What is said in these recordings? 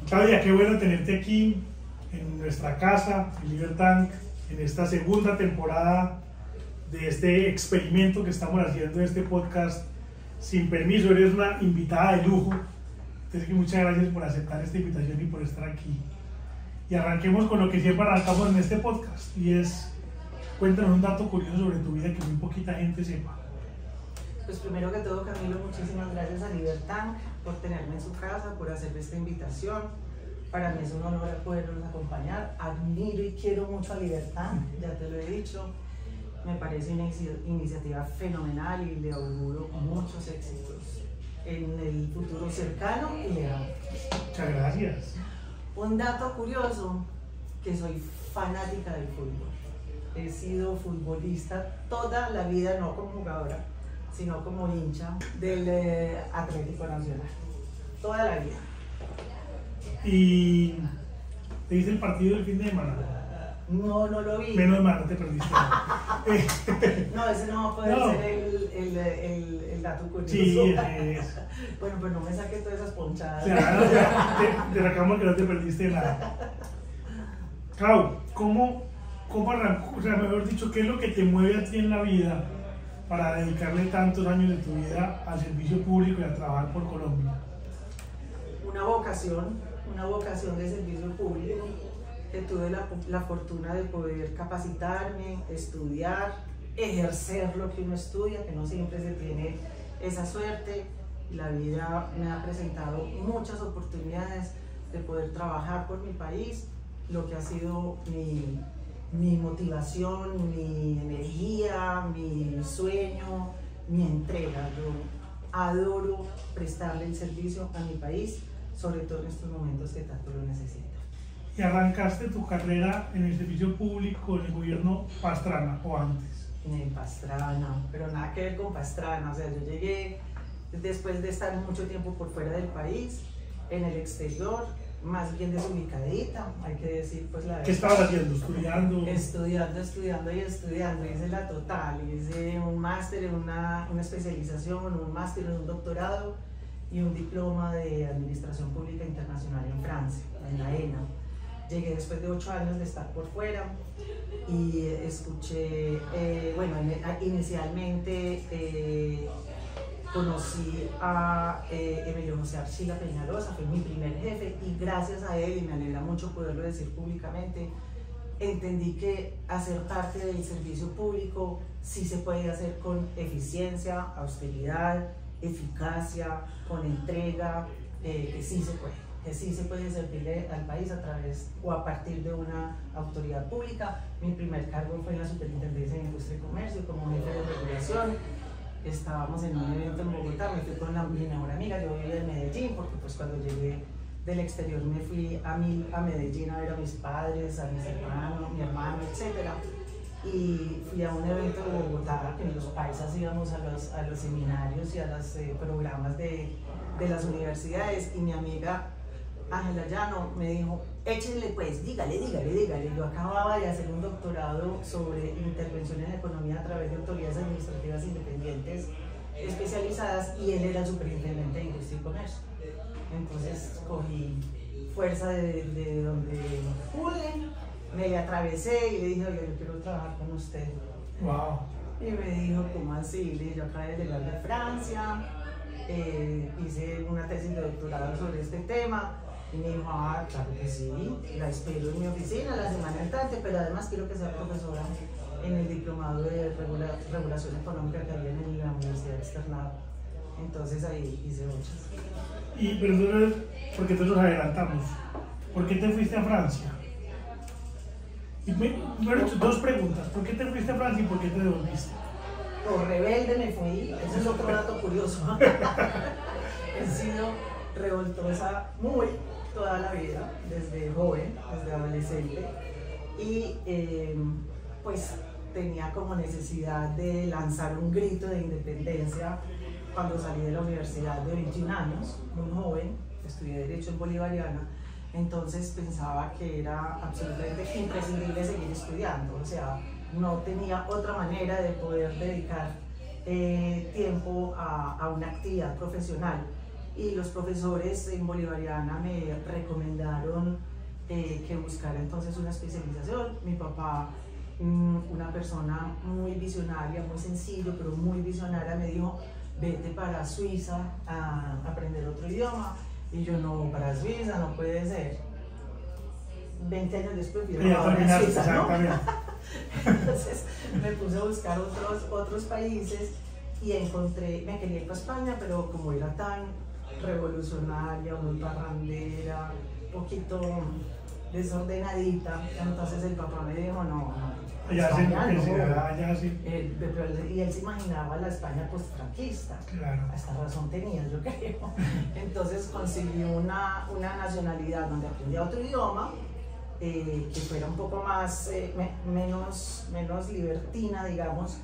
Claudia, qué bueno tenerte aquí en nuestra casa, en Libertank, en esta segunda temporada de este experimento que estamos haciendo, este podcast sin permiso. Eres una invitada de lujo, entonces muchas gracias por aceptar esta invitación y por estar aquí. Y arranquemos con lo que siempre arrancamos en este podcast, y es, cuéntanos un dato curioso sobre tu vida que muy poquita gente sepa. Pues primero que todo, Camilo, muchísimas gracias a Libertank por tenerme en su casa, por hacerme esta invitación. Para mí es un honor poderlos acompañar. Admiro y quiero mucho a Libertank, ya te lo he dicho. Me parece una iniciativa fenomenal y le auguro muchos éxitos en el futuro cercano y lejano. Muchas gracias. Un dato curioso, que soy fanática del fútbol. He sido futbolista toda la vida, no como jugadora, sino como hincha del Atlético Nacional. Toda la vida. ¿Y te viste el partido del fin de semana? No, no lo vi. Menos mal, no te perdiste nada. No, ese no va a poder ser el dato curioso. Sí, es. Bueno, pues no me saqué todas esas ponchadas. Claro, te reclamo que no te perdiste nada. Clau, ¿cómo arrancó? O sea, mejor dicho, ¿qué es lo que te mueve a ti en la vida para dedicarle tantos años de tu vida al servicio público y a trabajar por Colombia? Una vocación de servicio público, que tuve la fortuna de poder capacitarme, estudiar, ejercer lo que uno estudia, que no siempre se tiene esa suerte. La vida me ha presentado muchas oportunidades de poder trabajar por mi país, lo que ha sido mi motivación, mi energía, mi sueño, mi entrega. Yo adoro prestarle el servicio a mi país, sobre todo en estos momentos que tanto lo necesita. ¿Y arrancaste tu carrera en el servicio público en el gobierno Pastrana o antes? En Pastrana, pero nada que ver con Pastrana. O sea, yo llegué después de estar mucho tiempo por fuera del país, en el exterior, más bien desubicadita, hay que decir pues la verdad. ¿Qué estabas haciendo? ¿Estudiando? Estudiando y estudiando. Hice la total, hice un máster, una especialización, un máster, un doctorado y un diploma de Administración Pública Internacional en Francia, en la ENA. Llegué después de 8 años de estar por fuera y escuché, inicialmente conocí a Emilio José Archila Peñalosa, fue mi primer jefe, y gracias a él, y me alegra mucho poderlo decir públicamente, entendí que hacer parte del servicio público sí se puede hacer con eficiencia, austeridad, eficacia, con entrega, que sí se puede servirle al país a través o a partir de una autoridad pública. Mi primer cargo fue en la Superintendencia de Industria y Comercio como jefe de regulación. Estábamos en un evento en Bogotá, me fui con mi mejor amiga, yo vivía en Medellín, porque pues cuando llegué del exterior me fui a Medellín a ver a mis padres, a mis hermanos, mi hermano, etc. Y fui a un evento de Bogotá, que los paisas íbamos a los seminarios y a los programas de las universidades, y mi amiga Ángela Llano me dijo, échenle pues, dígale. Yo acababa de hacer un doctorado sobre intervención en la economía a través de autoridades administrativas independientes especializadas, y él era el superintendente de Industria y Comercio. Entonces cogí fuerza de donde pude, me le atravesé y le dije, oye, yo quiero trabajar con usted. Wow. Y me dijo, ¿cómo así? Le dije, yo acabé de llegar de Francia, hice una tesis de doctorado sobre este tema. Y me dijo, claro que sí, la espero en mi oficina la semana entrante, pero además quiero que sea profesora en el diplomado de regulación económica que había en la Universidad Externado. Entonces ahí hice muchas. Pero entonces, ¿por qué te nos adelantamos? ¿Por qué te fuiste a Francia? Y bueno, dos preguntas. ¿Por qué te fuiste a Francia y por qué te devolviste? Por rebelde me fui, ese es otro dato curioso. He sido revoltosa toda la vida, desde joven, desde adolescente, y pues tenía como necesidad de lanzar un grito de independencia cuando salí de la universidad de 21 años, muy joven, estudié Derecho en Bolivariana. Entonces pensaba que era absolutamente imprescindible seguir estudiando, o sea, no tenía otra manera de poder dedicar tiempo a una actividad profesional. y los profesores en Bolivariana me recomendaron que buscara entonces una especialización. Mi papá, una persona muy visionaria, muy sencillo, pero muy visionaria, me dijo, vete para Suiza a aprender otro idioma. Y yo, no, para Suiza no puede ser. 20 años después fui a Suiza, ¿no? Entonces me puse a buscar otros países y encontré, me quería ir para España, pero como era tan revolucionaria, muy parrandera, un poquito desordenadita, entonces el papá me dijo, no, España no. Sí. Y él se imaginaba la España post-franquista. Claro. A esta razón tenía, yo creo. Entonces conseguí una nacionalidad donde aprendía otro idioma, que fuera un poco más, menos libertina, digamos,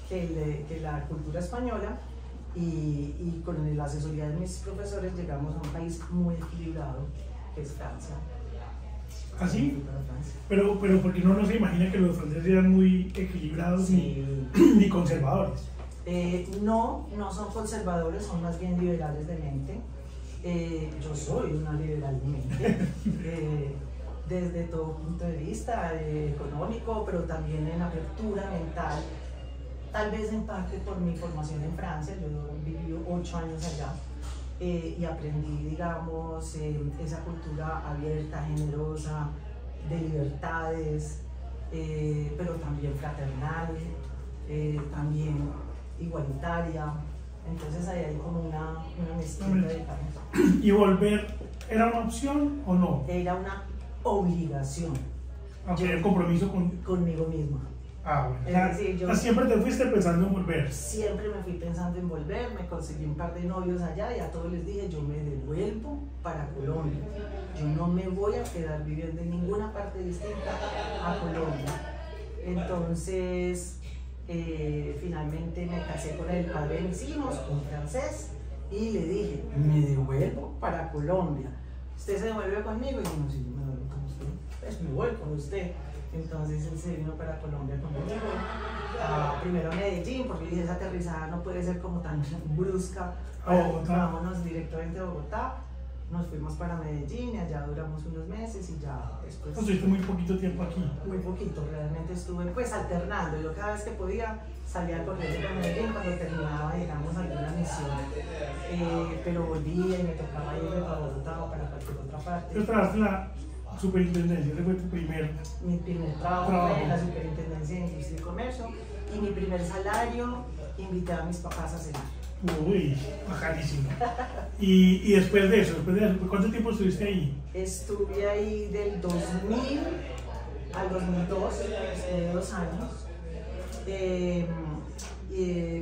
que la cultura española, y con la asesoría de mis profesores llegamos a un país muy equilibrado, que es Francia. ¿Así? Pero porque uno no se imagina que los franceses eran muy equilibrados, sí, ni conservadores. No son conservadores, son más bien liberales de mente. Yo soy una liberal de mente, desde todo punto de vista económico, pero también en apertura mental. Tal vez en parte por mi formación en Francia, yo viví 8 años allá. Y aprendí, digamos, esa cultura abierta, generosa, de libertades, pero también fraternal, también igualitaria. Entonces ahí hay como una mezcla de cosas. ¿Y volver era una opción o no? Era una obligación. Aunque el compromiso conmigo misma. Ah, bueno. Siempre te fuiste pensando en volver. Siempre me fui pensando en volver, me conseguí un par de novios allá y a todos les dije, yo me devuelvo para Colombia. Yo no me voy a quedar viviendo en ninguna parte distinta a Colombia. Entonces, finalmente me casé con el padre de mis hijos, un francés, y le dije, me devuelvo para Colombia. ¿Usted se devuelve conmigo? Y yo, no, si yo me devuelvo con usted, pues me voy con usted. Entonces él se vino para Colombia conmigo, primero a Medellín, porque dije, esa aterrizada no puede ser como tan brusca, vámonos directamente a Bogotá. Nos fuimos para Medellín y allá duramos unos meses y ya después... Estuviste muy poquito tiempo aquí. Muy poquito, realmente estuve pues alternando. Yo cada vez que podía salía a correr a Medellín cuando terminaba, digamos, alguna misión. Pero volvía y me tocaba irme para Bogotá o para cualquier otra parte. ¿Tú trabajaste en la superintendencia? ¿Ese fue tu primer? Mi primer trabajo fue en la superintendencia de Industria y Comercio y mi primer salario invité a mis papás a cenar. Uy, bajarísimo. Y después de eso, ¿cuánto tiempo estuviste ahí? Estuve ahí del 2000 al 2002, 2 años,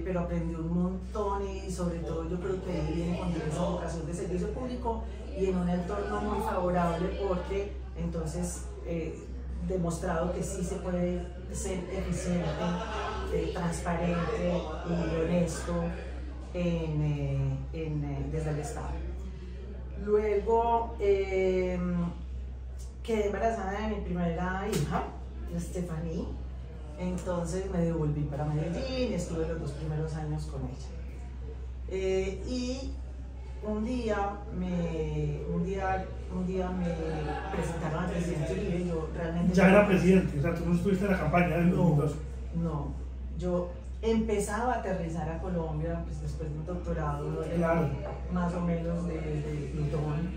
pero aprendí un montón y sobre todo yo creo que ahí encontré esa vocación de servicio público y en un entorno muy favorable porque entonces demostrado que sí se puede ser eficiente, transparente y honesto desde el Estado. Luego quedé embarazada de mi primera hija, Stephanie, entonces me devolví para Medellín, estuve los 2 primeros años con ella. Y un día me presentaron al presidente Uribe. Yo realmente... Ya era presidente, o sea, tú no estuviste en la campaña del 2002. No, yo empezaba a aterrizar a Colombia pues, después de un doctorado, claro, más o menos de Plutón,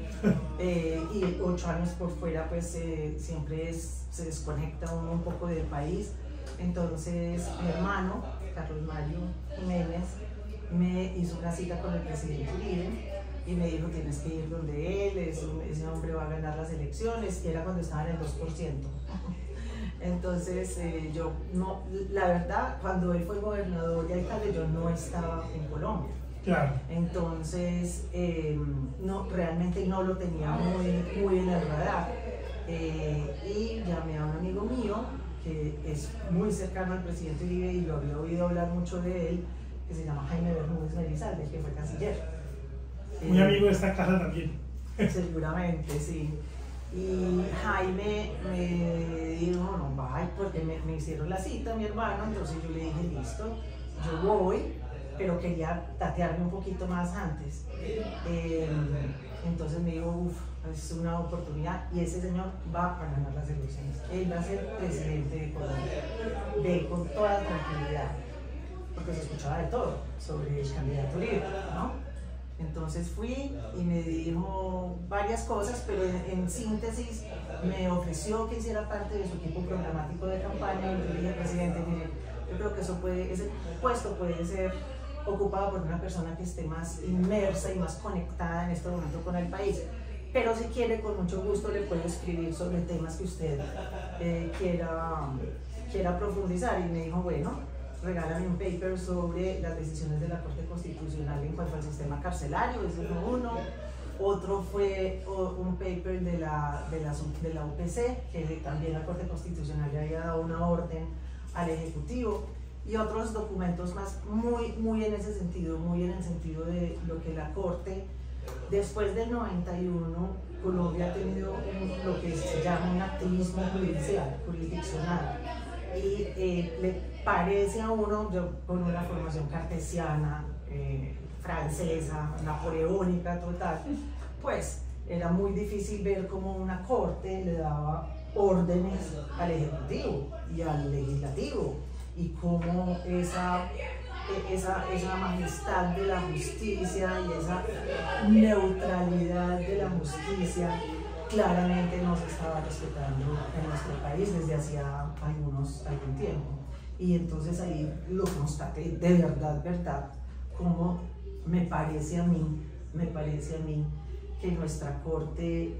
y 8 años por fuera, pues siempre se desconecta uno un poco del país. Entonces mi hermano, Carlos Mario Jiménez, me hizo una cita con el presidente Uribe y me dijo, tienes que ir donde él, ese hombre va a ganar las elecciones, y era cuando estaba en el 2%. Entonces yo no, la verdad, cuando él fue gobernador y alcalde, yo no estaba en Colombia. Claro. Entonces no, realmente no lo tenía muy en el radar. Y llamé a un amigo mío que es muy cercano al presidente Uribe y lo había oído hablar mucho de él, que se llama Jaime Bermúdez Merizalde, que fue canciller. Muy amigo de esta casa también. Seguramente, sí. Y Jaime me dijo, no, vaya, porque me hicieron la cita, mi hermano, entonces yo le dije, listo, yo voy, pero quería tatearme un poquito más antes. Entonces me dijo, uff, es una oportunidad y ese señor va a ganar las elecciones. Él va a ser presidente de Colombia. Ve con toda tranquilidad, porque se escuchaba de todo sobre el candidato libre, ¿no? Entonces fui y me dijo varias cosas, pero en síntesis me ofreció que hiciera parte de su equipo programático de campaña y yo le dije, presidente, mire, yo creo que ese puesto puede ser ocupado por una persona que esté más inmersa y más conectada en este momento con el país. Pero si quiere, con mucho gusto le puedo escribir sobre temas que usted quiera profundizar. Y me dijo, bueno, regálame un paper sobre las decisiones de la Corte Constitucional en cuanto al sistema carcelario, ese fue uno. Otro fue un paper de la UPC, que también la Corte Constitucional le había dado una orden al Ejecutivo. Y otros documentos más muy en ese sentido, muy en el sentido de lo que la Corte, después del 91, Colombia ha tenido lo que se llama un activismo jurisdiccional. Y le parece a uno, yo con una formación cartesiana, francesa, napoleónica total, pues era muy difícil ver cómo una corte le daba órdenes al Ejecutivo y al Legislativo, y cómo esa majestad de la justicia y esa neutralidad de la justicia claramente no se estaba respetando en nuestro país desde hacía algún tiempo. Y entonces ahí lo constaté de verdad, como me parece a mí que nuestra corte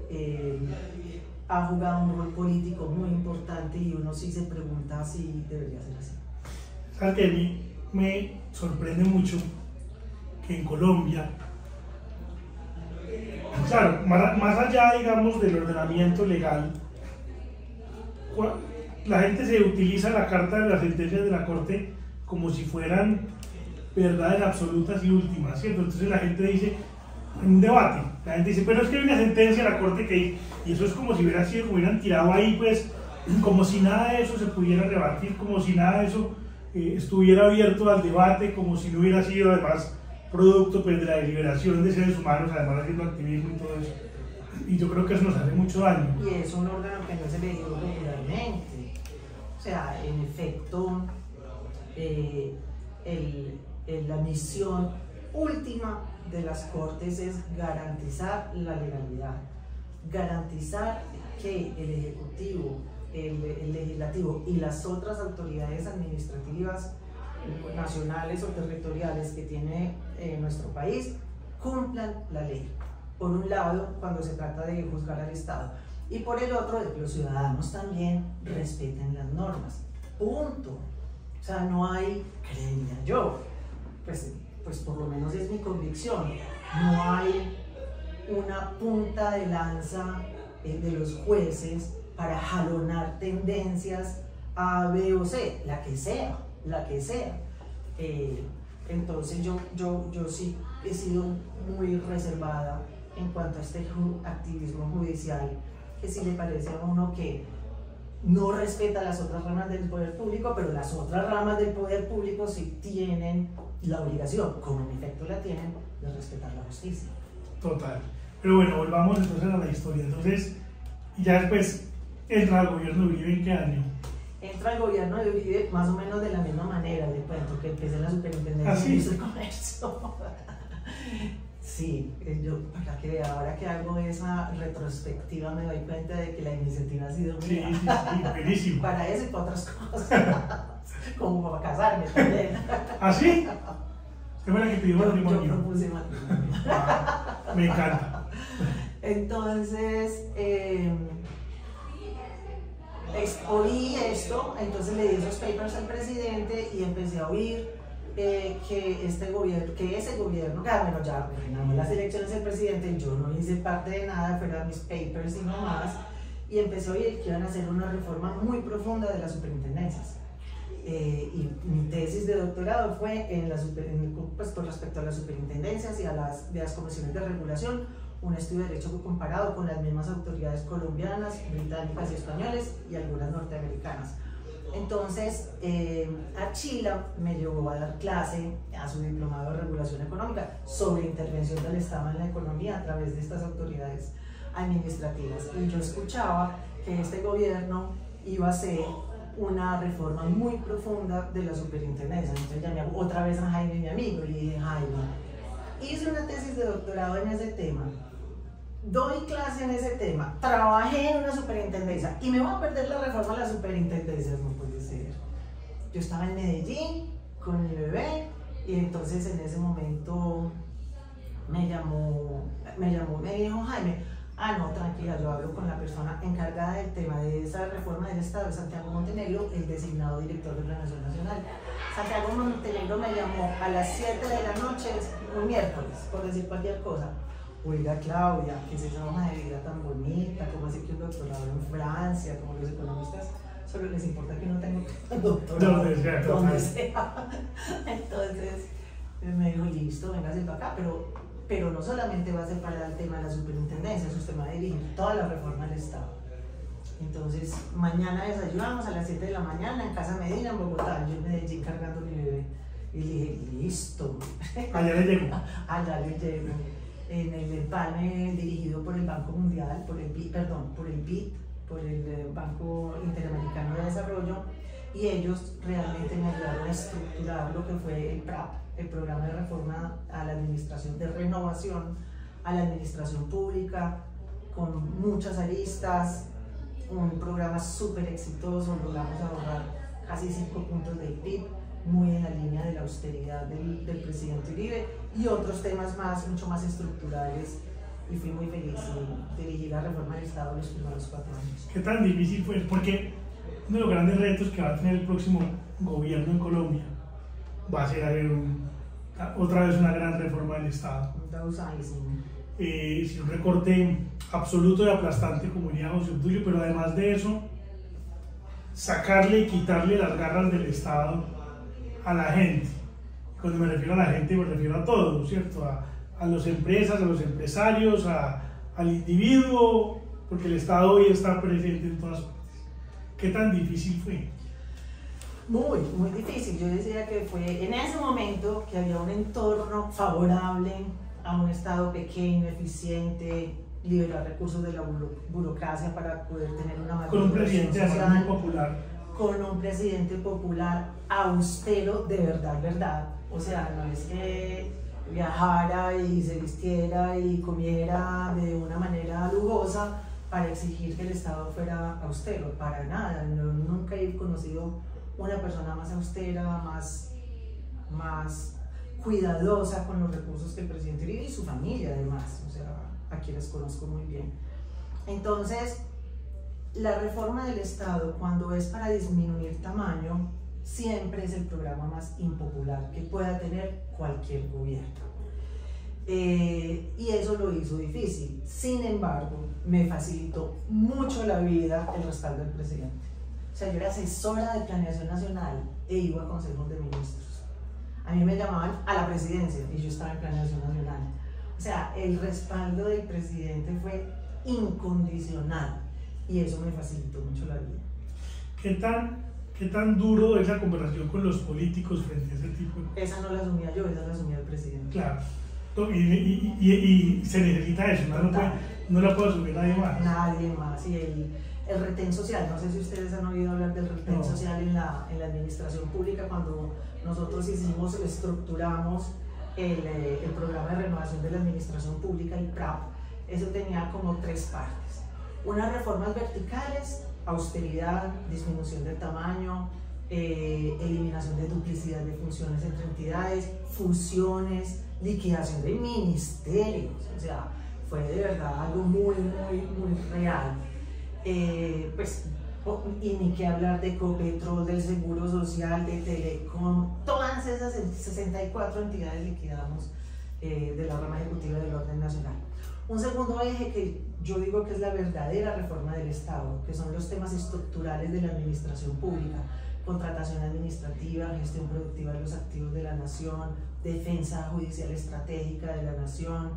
ha jugado un rol político muy importante y uno sí se pregunta si debería ser así. Sabes que a mí me sorprende mucho que en Colombia, claro, más allá, digamos, del ordenamiento legal, la gente se utiliza la carta de las sentencias de la Corte como si fueran verdades absolutas y últimas, ¿cierto? Entonces la gente dice, en un debate, la gente dice, pero es que hay una sentencia de la Corte que dice, y eso es como si hubiera sido, como hubieran tirado ahí, pues, como si nada de eso se pudiera rebatir, como si nada de eso estuviera abierto al debate, como si no hubiera sido además producto, pues, de la deliberación de seres humanos, además haciendo activismo y todo eso. Y yo creo que eso nos hace mucho daño. Y es un órgano que no es elegido popularmente. O sea, en efecto, la misión última de las Cortes es garantizar la legalidad, garantizar que el Ejecutivo, el Legislativo y las otras autoridades administrativas nacionales o territoriales que tiene nuestro país cumplan la ley. Por un lado, cuando se trata de juzgar al Estado, y por el otro, de que los ciudadanos también respeten las normas. Punto. O sea, no hay, creería yo, pues por lo menos es mi convicción, no hay una punta de lanza de los jueces para jalonar tendencias A, B o C, la que sea. Entonces yo sí he sido muy reservada en cuanto a este activismo judicial, que sí le parece a uno que no respeta las otras ramas del poder público, pero las otras ramas del poder público sí tienen la obligación, como en efecto la tienen, de respetar la justicia. Total. Pero bueno, volvamos entonces a la historia. Entonces, ya después entra el gobierno de Uribe, ¿en qué año? Entra el gobierno de Uribe más o menos de la misma manera, le cuento, que empecé en la superintendencia de Industria y Comercio. Sí, yo, para que vea, ahora que hago esa retrospectiva me doy cuenta de que la iniciativa ha sido mía. Sí, buenísimo. Para eso y para otras cosas, como para casarme también. ¿Ah, sí? ¿Qué fue la que pidió matrimonio? Yo propuse matrimonio. Me encanta. Entonces, oí esto, entonces le di esos papers al presidente y empecé a oír que ese gobierno, claro, bueno, ya ganamos las elecciones del presidente, yo no hice parte de nada, fueron mis papers y no más, y empecé a oír que iban a hacer una reforma muy profunda de las superintendencias. Y mi tesis de doctorado fue pues, con respecto a las superintendencias y a las comisiones de regulación, un estudio de derecho comparado con las mismas autoridades colombianas, británicas y españolas y algunas norteamericanas. Entonces, Archila me llevó a dar clase a su diplomado de regulación económica sobre intervención del Estado en la economía a través de estas autoridades administrativas. Y yo escuchaba que este gobierno iba a hacer una reforma muy profunda de la superintendencia. Entonces llamé otra vez a Jaime, mi amigo, y le dije: Jaime, hice una tesis de doctorado en ese tema, doy clase en ese tema, trabajé en una superintendencia y me voy a perder la reforma de las superintendencias. No puede ser. Yo estaba en Medellín con mi bebé y entonces en ese momento me dijo: Jaime, no, tranquila, yo hablo con la persona encargada del tema de esa reforma del Estado, de Santiago Montenegro, el designado director de Planeación Nacional. Santiago Montenegro me llamó a las 7 de la noche, un miércoles, por decir cualquier cosa. Oiga, Claudia, ¿qué es esa hoja de vida tan bonita? ¿Cómo así que un doctorado en Francia? Como los economistas solo les importa que uno tenga un doctorado donde sea. Entonces me dijo: listo, véngase para acá, pero no solamente va a ser para el tema de la superintendencia, es usted va a dirigir toda la reforma del Estado. Entonces, mañana desayunamos a las 7 de la mañana en Casa Medina, en Bogotá, yo en Medellín cargando a mi bebé. Y le dije: listo. Allá le llego. Allá le llego. En el empalme dirigido por el Banco Mundial, por el BID, por el Banco Interamericano de Desarrollo, y ellos realmente me ayudaron a estructurar lo que fue el PRAP, el Programa de Reforma a la Administración de Renovación a la Administración Pública, con muchas aristas, un programa súper exitoso. Logramos ahorrar casi 5 puntos del PIB, muy en la línea de la austeridad del presidente Uribe, y otros temas más, mucho más estructurales, y fui muy feliz de dirigir la reforma del Estado los primeros 4 años. ¿Qué tan difícil fue? Porque uno de los grandes retos que va a tener el próximo gobierno en Colombia va a ser otra vez una gran reforma del Estado. Sin un recorte absoluto y aplastante como diría José Obdulio, pero además de eso, sacarle y quitarle las garras del Estado a la gente. Cuando me refiero a la gente, me refiero a todos, ¿cierto? A las empresas, a los empresarios, al individuo, porque el Estado hoy está presente en todas partes. ¿Qué tan difícil fue? Muy, muy difícil. Yo decía que fue en ese momento que había un entorno favorable a un Estado pequeño, eficiente, liberar recursos de la burocracia para poder tener una mayor con un presidente social, muy popular. Con un presidente popular austero de verdad. O sea, no es que viajara y se vistiera y comiera de una manera lujosa para exigir que el Estado fuera austero, para nada. Nunca he conocido una persona más austera, más cuidadosa con los recursos que el presidente Uribe y su familia además, o sea, a quienes conozco muy bien. Entonces, la reforma del Estado, cuando es para disminuir tamaño, siempre es el programa más impopular que pueda tener cualquier gobierno. Y eso lo hizo difícil. Sin embargo, me facilitó mucho la vida el respaldo del presidente. O sea, yo era asesora de Planeación Nacional e iba a consejos de ministros. A mí me llamaban a la presidencia y yo estaba en Planeación Nacional. O sea, el respaldo del presidente fue incondicional y eso me facilitó mucho la vida. ¿Qué tan duro es la conversación con los políticos frente a ese tipo de cosas? Esa no la asumía yo, esa la asumía el presidente. Claro. Y se necesita eso, no la puede asumir nadie más. Nadie más. Y el retén social, no sé si ustedes han oído hablar del retén social en la administración pública. Cuando nosotros estructuramos el programa de renovación de la administración pública, el PRAP, eso tenía como 3 partes. Unas reformas verticales, austeridad, disminución del tamaño, eliminación de duplicidad de funciones entre entidades, fusiones, liquidación de ministerios. O sea, fue de verdad algo muy real. Y ni que hablar de Copetrol, del Seguro Social, de Telecom, todas esas 64 entidades liquidamos de la rama ejecutiva del orden nacional. Un segundo eje que yo digo que es la verdadera reforma del Estado, que son los temas estructurales de la administración pública: contratación administrativa, gestión productiva de los activos de la nación, defensa judicial estratégica de la nación,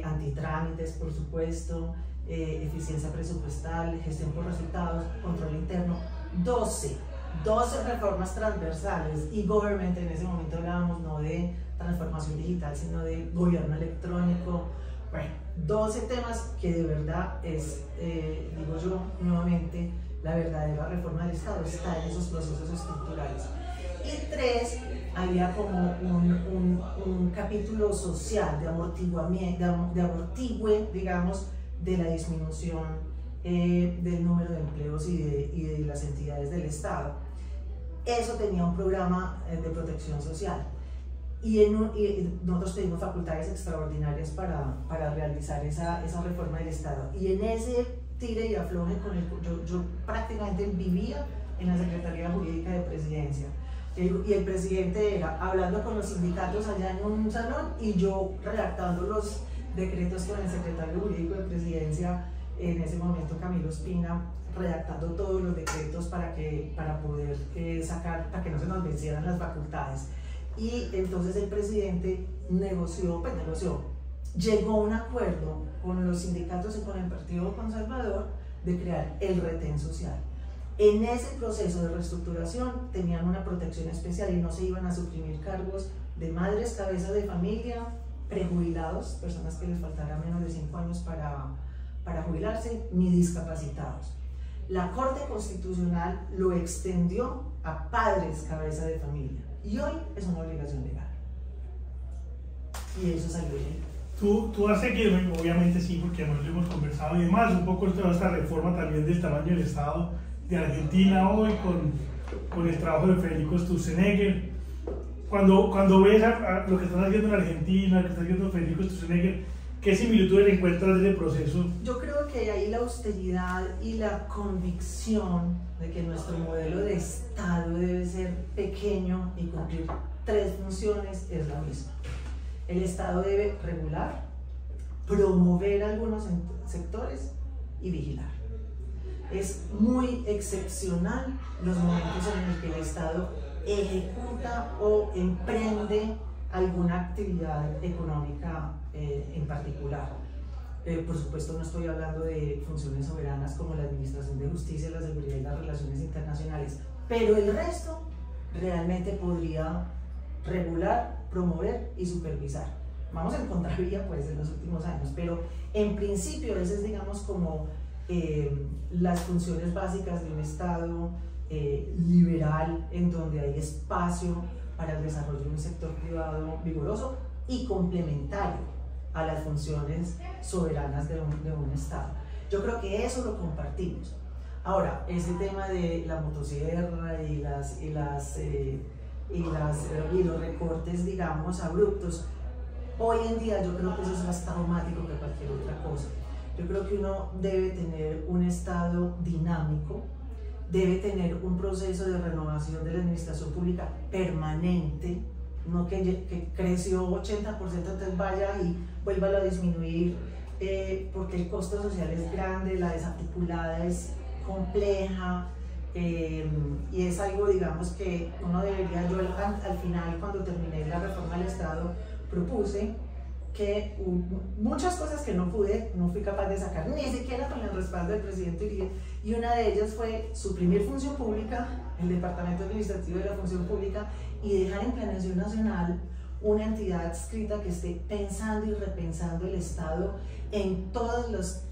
antitrámites, por supuesto, eficiencia presupuestal, gestión por resultados, control interno. 12 12 reformas transversales y government, en ese momento hablábamos no de transformación digital, sino de gobierno electrónico. Bueno, 12 temas que de verdad es, digo yo nuevamente, la verdadera reforma del Estado está en esos procesos estructurales. Y 3, había como un capítulo social de amortiguamiento, de amortigüe, digamos, de la disminución del número de empleos y de las entidades del Estado. Eso tenía un programa de protección social. Y nosotros pedimos facultades extraordinarias para realizar esa reforma del Estado. Y en ese tire y afloje, yo prácticamente vivía en la Secretaría Jurídica de Presidencia. Y el presidente era hablando con los sindicatos allá en un salón y yo redactando los decretos con el secretario jurídico de Presidencia, en ese momento Camilo Espina, redactando todos los decretos para poder sacar, para que no se nos vencieran las facultades. Y entonces el presidente negoció, llegó a un acuerdo con los sindicatos y con el Partido Conservador de crear el retén social. En ese proceso de reestructuración tenían una protección especial y no se iban a suprimir cargos de madres, cabezas de familia, prejubilados, personas que les faltara menos de 5 años para jubilarse, ni discapacitados. La Corte Constitucional lo extendió a padres, cabeza de familia, y hoy es una obligación legal. Y eso salió bien. Tú has seguido, obviamente sí, porque además lo hemos conversado y demás, un poco toda esta reforma también del tamaño del Estado de Argentina hoy con el trabajo de Federico Sturzenegger. Cuando ves lo que están haciendo en Argentina, lo que está haciendo Federico Sturzenegger, ¿qué similitudes encuentras de ese proceso? Yo creo que ahí la austeridad y la convicción de que nuestro modelo de Estado debe ser pequeño y cumplir 3 funciones es la misma. El Estado debe regular, promover algunos sectores y vigilar. Es muy excepcional los momentos en los que el Estado ejecuta o emprende alguna actividad económica en particular. Por supuesto no estoy hablando de funciones soberanas como la administración de justicia, la seguridad y las relaciones internacionales, pero el resto realmente podría regular, promover y supervisar. Vamos en contravía pues en los últimos años, pero en principio ese es, digamos, como las funciones básicas de un Estado liberal, en donde hay espacio para el desarrollo de un sector privado vigoroso y complementario a las funciones soberanas de un Estado. Yo creo que eso lo compartimos. Ahora, ese tema de la motosierra y los recortes, digamos, abruptos, hoy en día yo creo que eso es más traumático que cualquier otra cosa. Yo creo que uno debe tener un Estado dinámico, debe tener un proceso de renovación de la administración pública permanente, no que creció 80%, entonces vaya y vuelva a disminuir, porque el costo social es grande, la desarticulada es compleja, y es algo, digamos, que uno debería, yo al final, cuando terminé la reforma del Estado, propuse que muchas cosas que no fui capaz de sacar, ni siquiera con el respaldo del presidente Uribe, y una de ellas fue suprimir función pública, el Departamento Administrativo de la Función Pública, y dejar en Planeación Nacional una entidad adscrita que esté pensando y repensando el Estado en todos los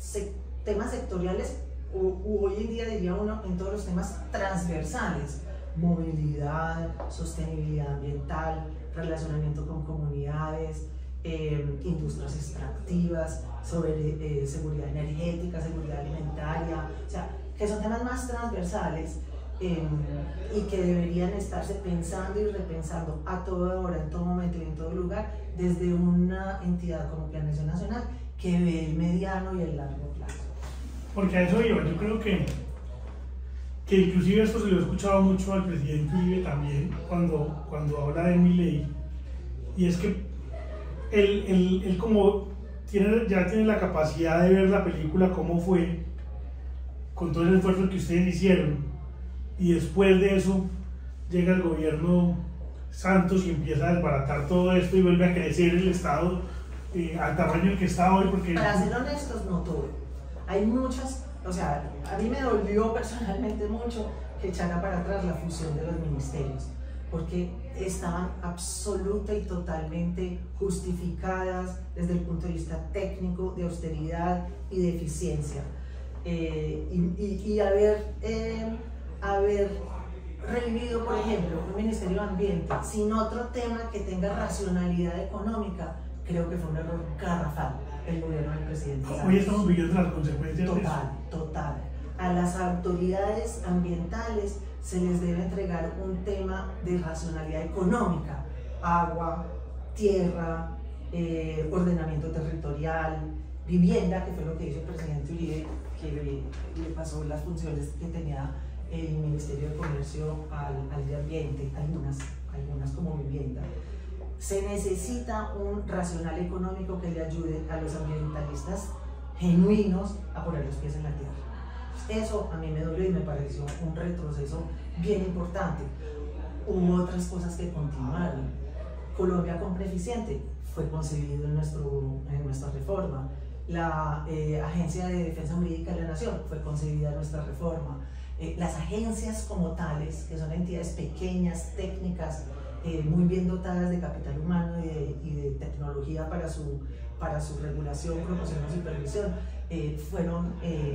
temas sectoriales, o hoy en día diría uno, en todos los temas transversales: movilidad, sostenibilidad ambiental, relacionamiento con comunidades, industrias extractivas, sobre seguridad energética, seguridad alimentaria, o sea, que son temas más transversales y que deberían estarse pensando y repensando a toda hora, en todo momento y en todo lugar, desde una entidad como Planeación Nacional que ve el mediano y el largo plazo. Porque a eso iba, yo creo que inclusive esto se lo he escuchado mucho al presidente Uribe también cuando habla de Milei, y es que él como ya tiene la capacidad de ver la película cómo fue, con todo el esfuerzo que ustedes hicieron, y después de eso llega el gobierno Santos y empieza a desbaratar todo esto y vuelve a crecer el Estado al tamaño que está hoy. Porque, para ser honestos, no todo. Hay muchas, o sea, a mí me dolió personalmente mucho que echara para atrás la fusión de los ministerios, porque estaban absoluta y totalmente justificadas desde el punto de vista técnico, de austeridad y de eficiencia. Y haber revivido, por ejemplo, un Ministerio de Ambiente sin otro tema que tenga racionalidad económica, creo que fue un error garrafal el gobierno del presidente Santos. Hoy estamos viviendo las consecuencias de eso. Total. A las autoridades ambientales se les debe entregar un tema de racionalidad económica: agua, tierra, ordenamiento territorial, vivienda, que fue lo que hizo el presidente Uribe, que le pasó las funciones que tenía el Ministerio de Comercio al de Ambiente, algunas como vivienda. Se necesita un racional económico que le ayude a los ambientalistas genuinos a poner los pies en la tierra. Eso a mí me dolió y me pareció un retroceso bien importante. Hubo otras cosas que continuaron. Colombia Compra Eficiente fue concebido en nuestra reforma. La Agencia de Defensa Jurídica de la Nación fue concebida en nuestra reforma. Las agencias como tales, que son entidades pequeñas, técnicas, muy bien dotadas de capital humano y de tecnología para su regulación, promoción y supervisión, fueron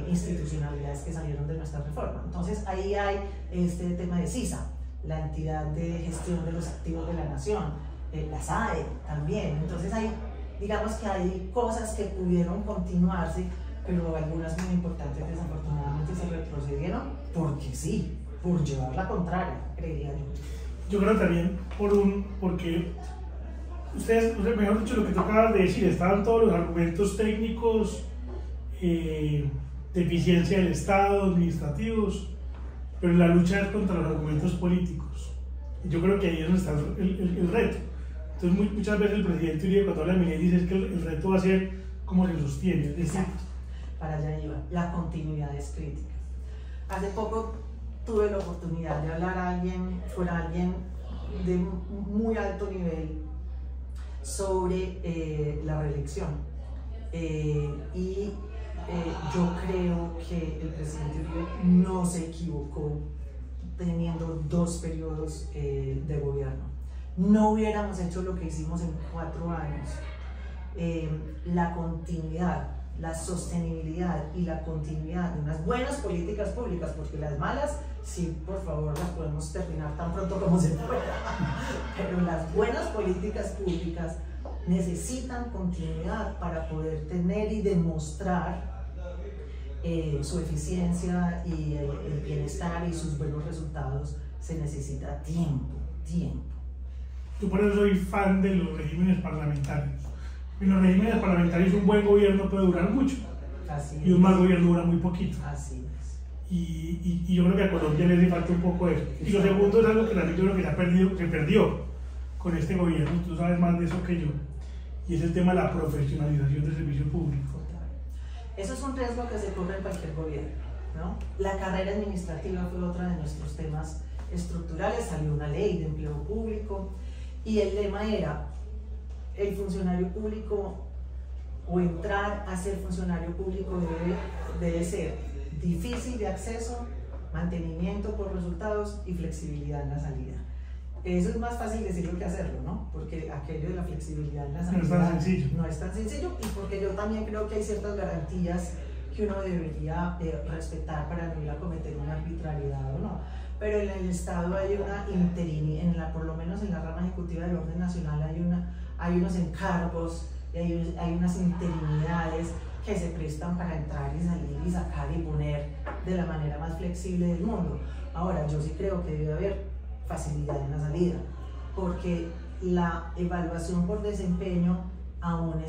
institucionalidades que salieron de nuestra reforma. Entonces ahí hay este tema de CISA, la entidad de gestión de los activos de la nación, la SAE también. Entonces digamos que hay cosas que pudieron continuarse, pero algunas muy importantes desafortunadamente se retrocedieron porque sí, por llevar la contraria, creería yo. Yo creo también porque ustedes, mejor dicho, lo que tú acabas de decir, estaban todos los argumentos técnicos de eficiencia del Estado, administrativos, pero la lucha es contra los argumentos políticos. Y yo creo que ahí es donde está el reto. Entonces muchas veces el presidente Uribe, cuando habla de Milei, dice que el reto va a ser cómo se sostiene. Es decir, para allá iba, la continuidad es crítica. Hace poco tuve la oportunidad de hablar a alguien de muy alto nivel sobre la reelección. Yo creo que el presidente Uribe no se equivocó teniendo 2 periodos de gobierno. No hubiéramos hecho lo que hicimos en 4 años. La continuidad, la sostenibilidad y la continuidad de unas buenas políticas públicas, porque las malas, sí, por favor, las podemos terminar tan pronto como se pueda, pero las buenas políticas públicas necesitan continuidad para poder tener y demostrar su eficiencia y el bienestar y sus buenos resultados. Se necesita tiempo. Yo por eso soy fan de los regímenes parlamentarios. En los regímenes parlamentarios un buen gobierno puede durar mucho. Así y un mal gobierno dura muy poquito. Así es. Y yo creo que a Colombia le hace falta un poco eso. Y lo segundo es algo que también yo creo que se perdió con este gobierno, tú sabes más de eso que yo, y es el tema de la profesionalización del servicio público. Eso es un riesgo que se corre en cualquier gobierno, ¿no? La carrera administrativa fue otro de nuestros temas estructurales. Salió una ley de empleo público y el lema era: el funcionario público, o entrar a ser funcionario público, debe ser difícil de acceso, mantenimiento por resultados y flexibilidad en la salida. Eso es más fácil decirlo que hacerlo, ¿no? Porque aquello de la flexibilidad en la salida no es tan sencillo. No es tan sencillo, y porque yo también creo que hay ciertas garantías que uno debería respetar para no ir a cometer una arbitrariedad o no. Pero en el Estado hay una interinidad, por lo menos en la rama ejecutiva del orden nacional hay unos encargos y hay unas interinidades que se prestan para entrar y salir y sacar y poner de la manera más flexible del mundo. Ahora, yo sí creo que debe haber facilidad en la salida, porque la evaluación por desempeño aún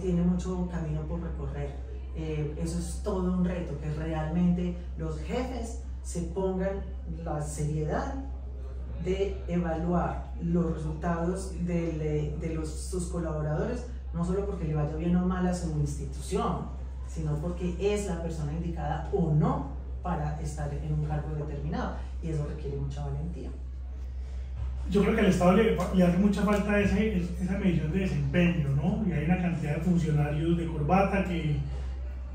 tiene mucho camino por recorrer. Eso es todo un reto, que realmente los jefes se pongan la seriedad de evaluar los resultados de sus colaboradores, no solo porque le vaya bien o mal a su institución, sino porque es la persona indicada o no para estar en un cargo determinado, y eso requiere mucha valentía. Yo creo que al Estado le hace mucha falta esa medición de desempeño, ¿no? Y hay una cantidad de funcionarios de corbata que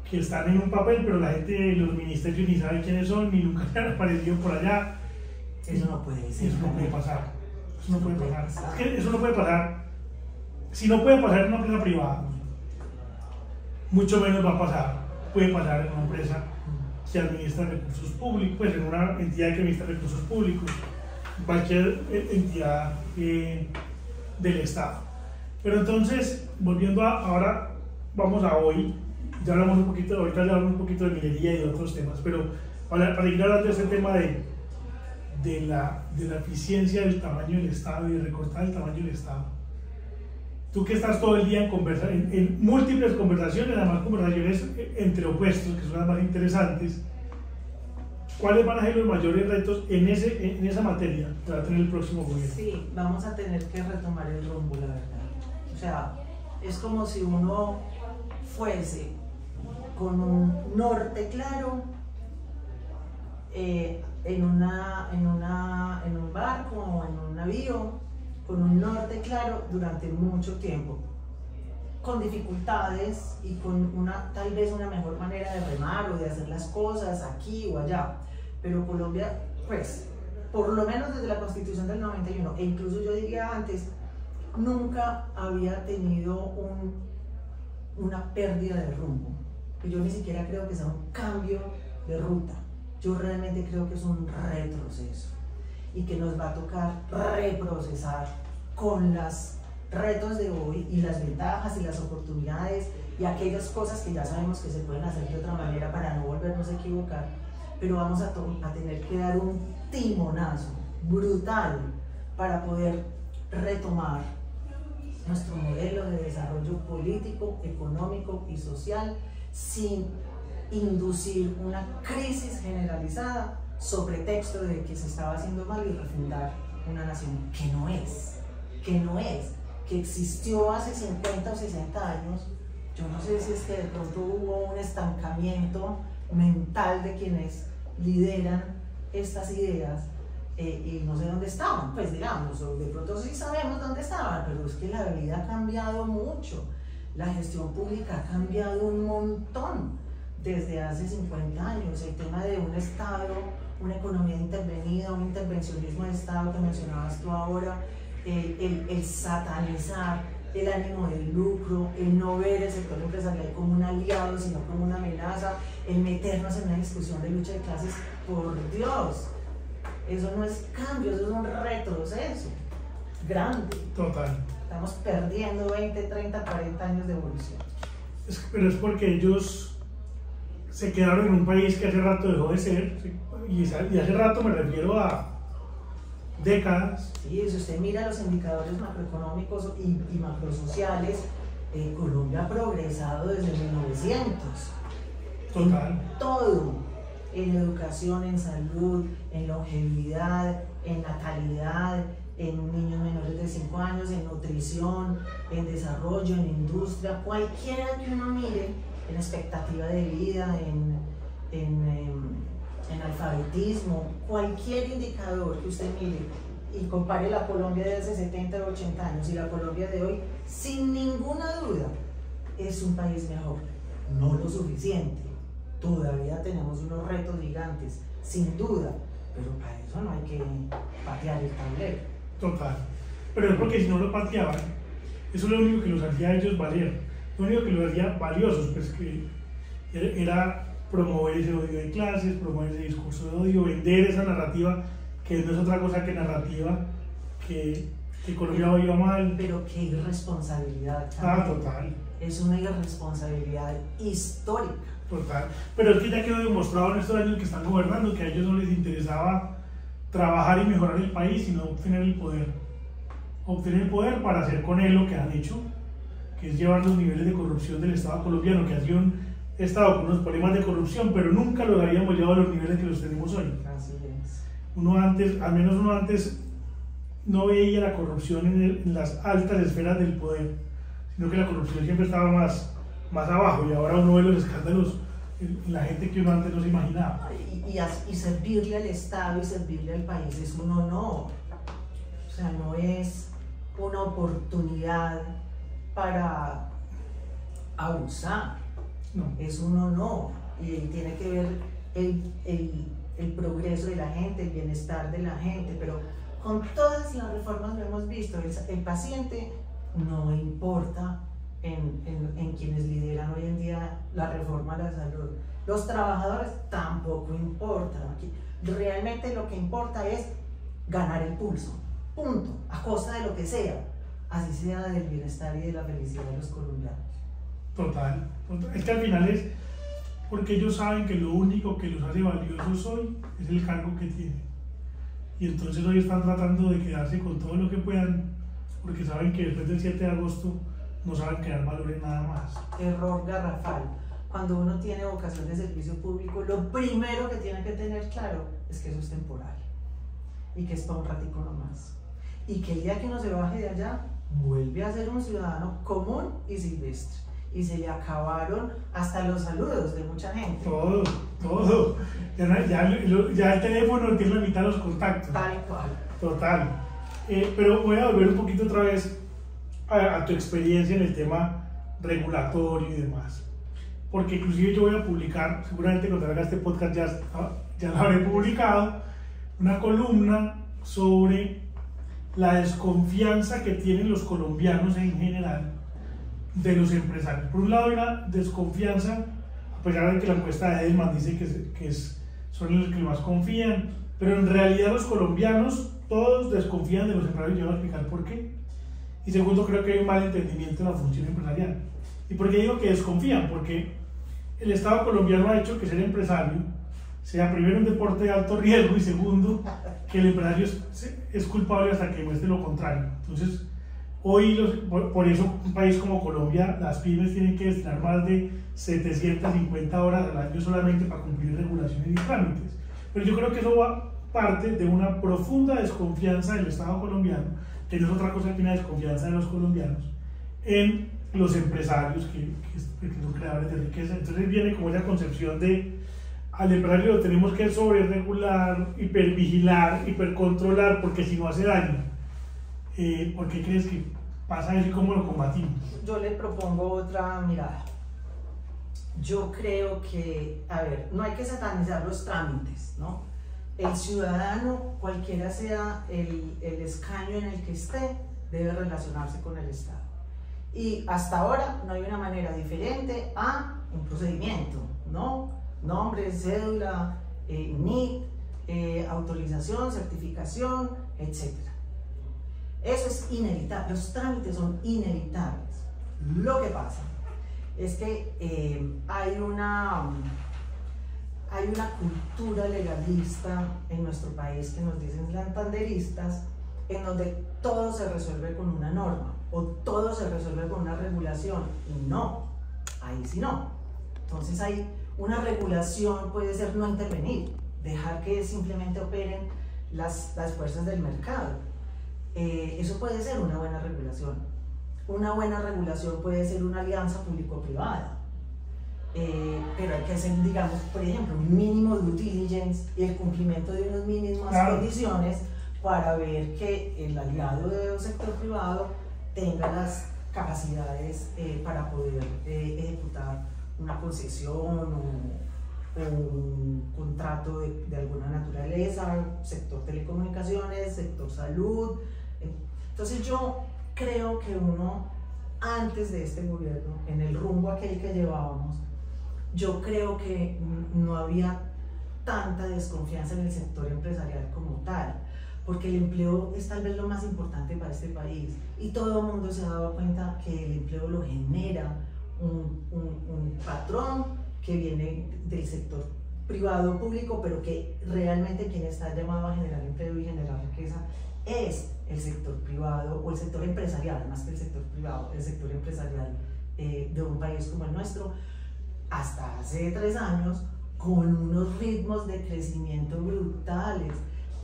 que están en un papel, pero la gente de los ministerios ni sabe quiénes son, ni nunca se han aparecido por allá. Eso no puede ser. Eso no puede pasar. Eso no puede pasar. Es que eso no puede pasar. Si no puede pasar en una empresa privada, mucho menos va a pasar. Puede pasar en una empresa que administra recursos públicos, pues en una entidad que administra recursos públicos, cualquier entidad del Estado. Pero entonces, volviendo ahora, vamos a hoy. Ya hablamos un poquito, ahorita ya hablamos un poquito de minería y de otros temas, pero para seguir hablando de ese tema de la eficiencia del tamaño del Estado y de recortar el tamaño del Estado. Tú que estás todo el día en múltiples conversaciones, además conversaciones entre opuestos, que son las más interesantes, ¿cuáles van a ser los mayores retos en esa materia que va a tener el próximo gobierno? Sí, vamos a tener que retomar el rumbo, la verdad. O sea, es como si uno fuese con un norte claro en un barco o en un navío, con un norte claro durante mucho tiempo, con dificultades y con tal vez una mejor manera de remar o de hacer las cosas aquí o allá. Pero Colombia, pues, por lo menos desde la Constitución del 91, e incluso yo diría antes, nunca había tenido una pérdida de rumbo. Yo ni siquiera creo que sea un cambio de ruta. Yo realmente creo que es un retroceso y que nos va a tocar reprocesar con los retos de hoy y las ventajas y las oportunidades y aquellas cosas que ya sabemos que se pueden hacer de otra manera para no volvernos a equivocar, pero vamos a tener que dar un timonazo brutal para poder retomar nuestro modelo de desarrollo político, económico y social sin inducir una crisis generalizada sobre texto de que se estaba haciendo mal y refundar una nación que no es, que existió hace 50 o 60 años. Yo no sé si es que de pronto hubo un estancamiento mental de quienes lideran estas ideas y no sé dónde estaban, pues digamos, o de pronto sí sabemos dónde estaban, pero es que la vida ha cambiado mucho, la gestión pública ha cambiado un montón desde hace 50 años, el tema de un Estado, una economía intervenida, un intervencionismo de Estado que mencionabas tú ahora, el satanizar el ánimo de lucro, el no ver el sector empresarial como un aliado, sino como una amenaza, el meternos en una discusión de lucha de clases, por Dios, eso no es cambio, eso es un retroceso grande. Total. Estamos perdiendo 20, 30, 40 años de evolución. Pero es porque ellos se quedaron en un país que hace rato dejó de ser, y hace rato me refiero a décadas. Sí, si usted mira los indicadores macroeconómicos y macrosociales, Colombia ha progresado desde 1900. Total. En todo, en educación, en salud, en longevidad, en natalidad, en niños menores de 5 años, en nutrición, en desarrollo, en industria, cualquiera que uno mire, en expectativa de vida, en alfabetismo, cualquier indicador que usted mire y compare la Colombia de hace 70 o 80 años y la Colombia de hoy, sin ninguna duda, es un país mejor. No lo suficiente, todavía tenemos unos retos gigantes, sin duda, pero para eso no hay que patear el tablero. Total. Pero es porque si no lo pateaban, eso es lo único que los hacía a ellos valer, lo único que los hacía valiosos, pues que era promover ese odio de clases, promover ese discurso de odio, vender esa narrativa que no es otra cosa que narrativa, que Colombia hoy va mal. Pero qué irresponsabilidad. Total. Es una irresponsabilidad histórica. Total. Pero es que ya quedó demostrado en estos años que están gobernando que a ellos no les interesaba trabajar y mejorar el país, sino obtener el poder. Obtener el poder para hacer con él lo que han hecho, que es llevar los niveles de corrupción del Estado colombiano, que ha sido un Estado con unos problemas de corrupción, pero nunca los habíamos llevado a los niveles que los tenemos hoy. Así es. Al menos uno antes no veía la corrupción en las altas esferas del poder, sino que la corrupción siempre estaba más abajo, y ahora uno ve los escándalos en la gente que uno antes no se imaginaba. Y servirle al Estado y servirle al país es un honor. O sea, no es una oportunidad para abusar. No. Es un honor y tiene que ver el progreso de la gente, el bienestar de la gente, pero con todas las reformas lo hemos visto, el paciente no importa en quienes lideran hoy en día la reforma a la salud. Los trabajadores tampoco importan. Realmente lo que importa es ganar el pulso, punto, a costa de lo que sea, así sea del bienestar y de la felicidad de los colombianos. Total. Es que al final es porque ellos saben que lo único que los hace valiosos hoy es el cargo que tienen. Y entonces hoy están tratando de quedarse con todo lo que puedan, porque saben que después del 7 de agosto no saben crear valor en nada más. Error garrafal. Cuando uno tiene vocación de servicio público, lo primero que tiene que tener claro es que eso es temporal y que es para un ratico nomás. Y que el día que uno se baje de allá, vuelve a ser un ciudadano común y silvestre. Y se le acabaron hasta los saludos de mucha gente. Todo. Ya el teléfono tiene la mitad de los contactos. Tal cual. Total. Pero voy a volver un poquito otra vez a tu experiencia en el tema regulatorio y demás. Porque inclusive yo voy a publicar, seguramente cuando haga este podcast ya lo habré publicado, una columna sobre la desconfianza que tienen los colombianos en general de los empresarios. Por un lado hay una desconfianza, a pesar de que la encuesta de Edelman dice que son los que más confían, pero en realidad los colombianos todos desconfían de los empresarios. Yo voy a explicar por qué. Y segundo, creo que hay un mal entendimiento de la función empresarial. ¿Y por qué digo que desconfían? Porque el Estado colombiano ha hecho que ser empresario sea primero un deporte de alto riesgo y segundo, que el empresario es culpable hasta que demuestre lo contrario. Entonces, hoy, por eso un país como Colombia, las pymes tienen que destinar más de 750 horas al año solamente para cumplir regulaciones y trámites. Pero yo creo que eso va parte de una profunda desconfianza del Estado colombiano, que no es otra cosa que una desconfianza de los colombianos en los empresarios que son creadores de riqueza. Entonces viene como esa concepción de al empresario lo tenemos que sobreregular, hipervigilar, hipercontrolar, porque si no hace daño. ¿Por qué crees que pasa eso y cómo lo combatimos? Yo le propongo otra mirada. Yo creo que, a ver, no hay que satanizar los trámites, ¿no? El ciudadano, cualquiera sea el escaño en el que esté, debe relacionarse con el Estado. Y hasta ahora no hay una manera diferente a un procedimiento, ¿no? Nombre, cédula, NIT, autorización, certificación, etc. Eso es inevitable, los trámites son inevitables. Lo que pasa es que hay una cultura legalista en nuestro país que nos dicen santanderistas, en donde todo se resuelve con una norma o todo se resuelve con una regulación, y no, ahí sí no. Entonces hay una regulación, puede ser no intervenir, dejar que simplemente operen las fuerzas del mercado. Eso puede ser una buena regulación. Una buena regulación puede ser una alianza público-privada. Pero hay que hacer, digamos, por ejemplo, un mínimo due diligence y el cumplimiento de unas mínimas condiciones para ver que el aliado del sector privado tenga las capacidades para poder ejecutar una concesión o un contrato de alguna naturaleza, sector telecomunicaciones, sector salud. Entonces yo creo que uno, antes de este gobierno, en el rumbo aquel que llevábamos, yo creo que no había tanta desconfianza en el sector empresarial como tal, porque el empleo es tal vez lo más importante para este país y todo el mundo se ha dado cuenta que el empleo lo genera un patrón que viene del sector privado o público, pero que realmente quien está llamado a generar empleo y generar riqueza es el sector privado o el sector empresarial, más que el sector privado, el sector empresarial de un país como el nuestro. Hasta hace 3 años, con unos ritmos de crecimiento brutales.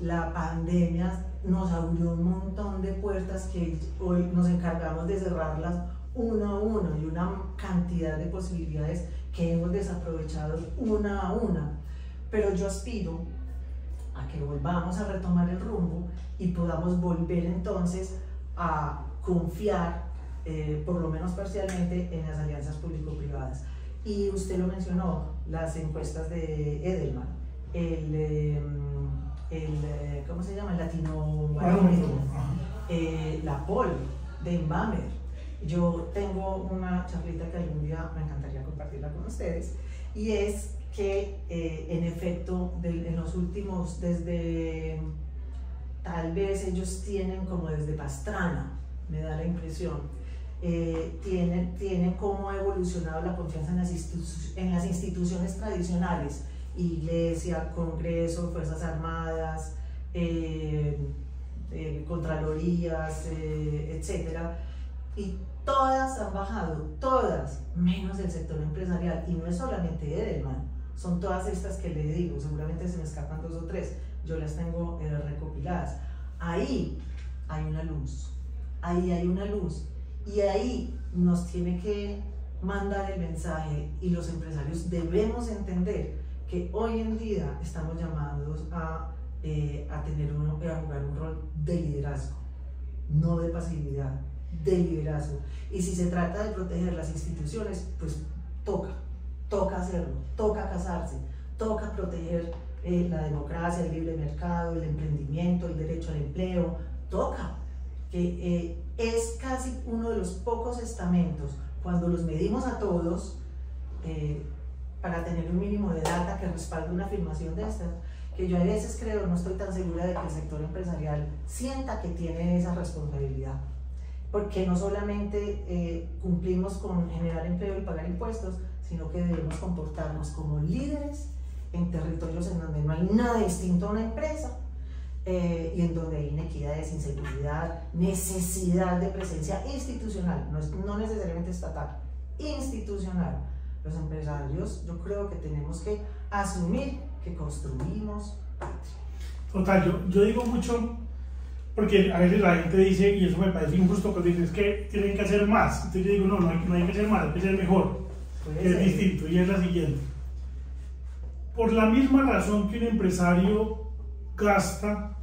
La pandemia nos abrió un montón de puertas que hoy nos encargamos de cerrarlas uno a uno, y una cantidad de posibilidades que hemos desaprovechado una a una. Pero yo aspiro a que volvamos a retomar el rumbo y podamos volver entonces a confiar, por lo menos parcialmente, en las alianzas público-privadas. Y usted lo mencionó, las encuestas de Edelman, ¿cómo se llama? El Latinobarómetro, la Poll de Inbamer. Yo tengo una charlita que algún día me encantaría compartirla con ustedes, y es que en efecto en los últimos, desde tal vez ellos tienen como desde Pastrana, me da la impresión, tienen cómo ha evolucionado la confianza en las instituciones tradicionales, Iglesia, Congreso, Fuerzas Armadas, Contralorías, etcétera, y todas han bajado, todas, menos el sector empresarial. Y no es solamente Edelman, son todas estas que le digo, seguramente se me escapan 2 o 3, yo las tengo recopiladas. Ahí hay una luz, ahí hay una luz, y ahí nos tiene que mandar el mensaje, y los empresarios debemos entender que hoy en día estamos llamados a jugar un rol de liderazgo, no de pasividad, de liderazgo. Y si se trata de proteger las instituciones, pues toca hacerlo, toca casarse, toca proteger la democracia, el libre mercado, el emprendimiento, el derecho al empleo, toca, que es casi uno de los pocos estamentos, cuando los medimos a todos, para tener un mínimo de data que respalde una afirmación de estas, que yo a veces creo, no estoy tan segura de que el sector empresarial sienta que tiene esa responsabilidad, porque no solamente cumplimos con generar empleo y pagar impuestos, sino que debemos comportarnos como líderes en territorios en donde no hay nada distinto a una empresa, y en donde hay inequidades, inseguridad, necesidad de presencia institucional, no necesariamente estatal, institucional. Los empresarios, yo creo que tenemos que asumir que construimos patria. Total, yo digo mucho, porque a veces la gente dice, y eso me parece injusto, cuando dicen, es que tienen que hacer más. Entonces yo digo, no hay que hacer más, hay que ser mejor, que es distinto, y es la siguiente. Por la misma razón que un empresario gasta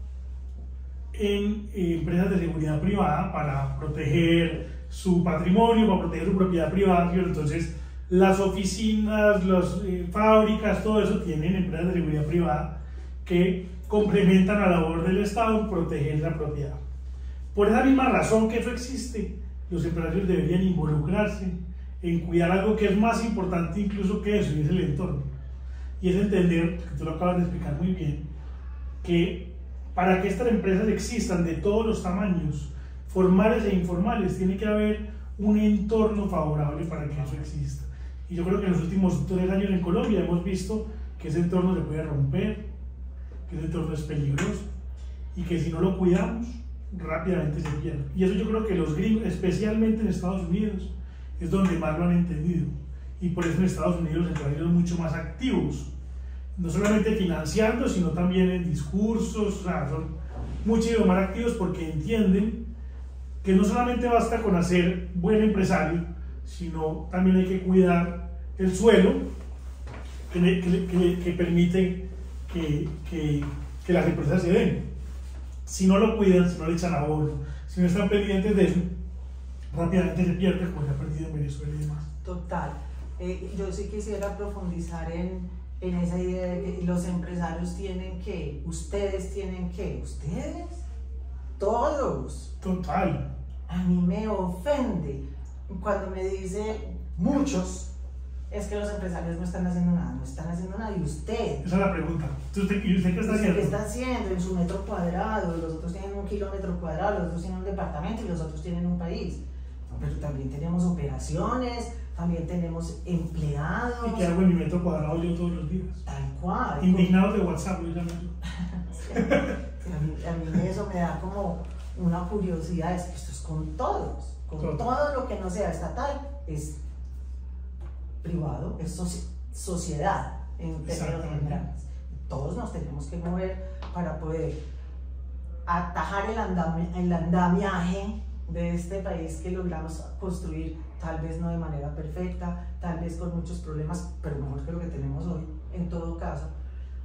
en empresas de seguridad privada para proteger su patrimonio, para proteger su propiedad privada, ¿cierto? Entonces las oficinas, las fábricas, todo eso tienen empresas de seguridad privada que complementan a la labor del Estado en proteger la propiedad. Por esa misma razón que eso existe, los empresarios deberían involucrarse en cuidar algo que es más importante incluso que eso, y es el entorno. Y es entender, que tú lo acabas de explicar muy bien, que para que estas empresas existan de todos los tamaños, formales e informales, tiene que haber un entorno favorable para que eso exista. Y yo creo que en los últimos 3 años en Colombia hemos visto que ese entorno se puede romper, que ese entorno es peligroso y que si no lo cuidamos, rápidamente se pierde. Y eso yo creo que los gringos, especialmente en Estados Unidos, es donde más lo han entendido. Y por eso en Estados Unidos los empresarios son mucho más activos, no solamente financiando, sino también en discursos, o sea, son muchísimo más activos porque entienden que no solamente basta con hacer buen empresario, sino también hay que cuidar el suelo que permite que las empresas se den. Si no lo cuidan, si no le echan abono, si no están pendientes de eso, rápidamente se pierde, como se ha perdido en Venezuela y demás. Total. Yo sí quisiera profundizar en esa idea de que los empresarios tienen que, ustedes, todos. Total. A mí me ofende cuando me dice muchos, es que los empresarios no están haciendo nada, y usted. Esa es la pregunta. ¿Y usted qué está haciendo? ¿Qué está haciendo en su metro cuadrado? Los otros tienen 1 kilómetro cuadrado, los otros tienen un departamento y los otros tienen un país. Pero también tenemos operaciones, también tenemos empleados. ¿Y qué hago en mi metro cuadrado yo todos los días? Tal cual. Indignados de WhatsApp, yo llamo yo. A mí eso me da como una curiosidad, es que esto es con todos, todo lo que no sea estatal es privado, es sociedad en términos generales. Todos nos tenemos que mover para poder atajar el andamiaje de este país que logramos construir, tal vez no de manera perfecta, tal vez con muchos problemas, pero mejor que lo que tenemos hoy. En todo caso,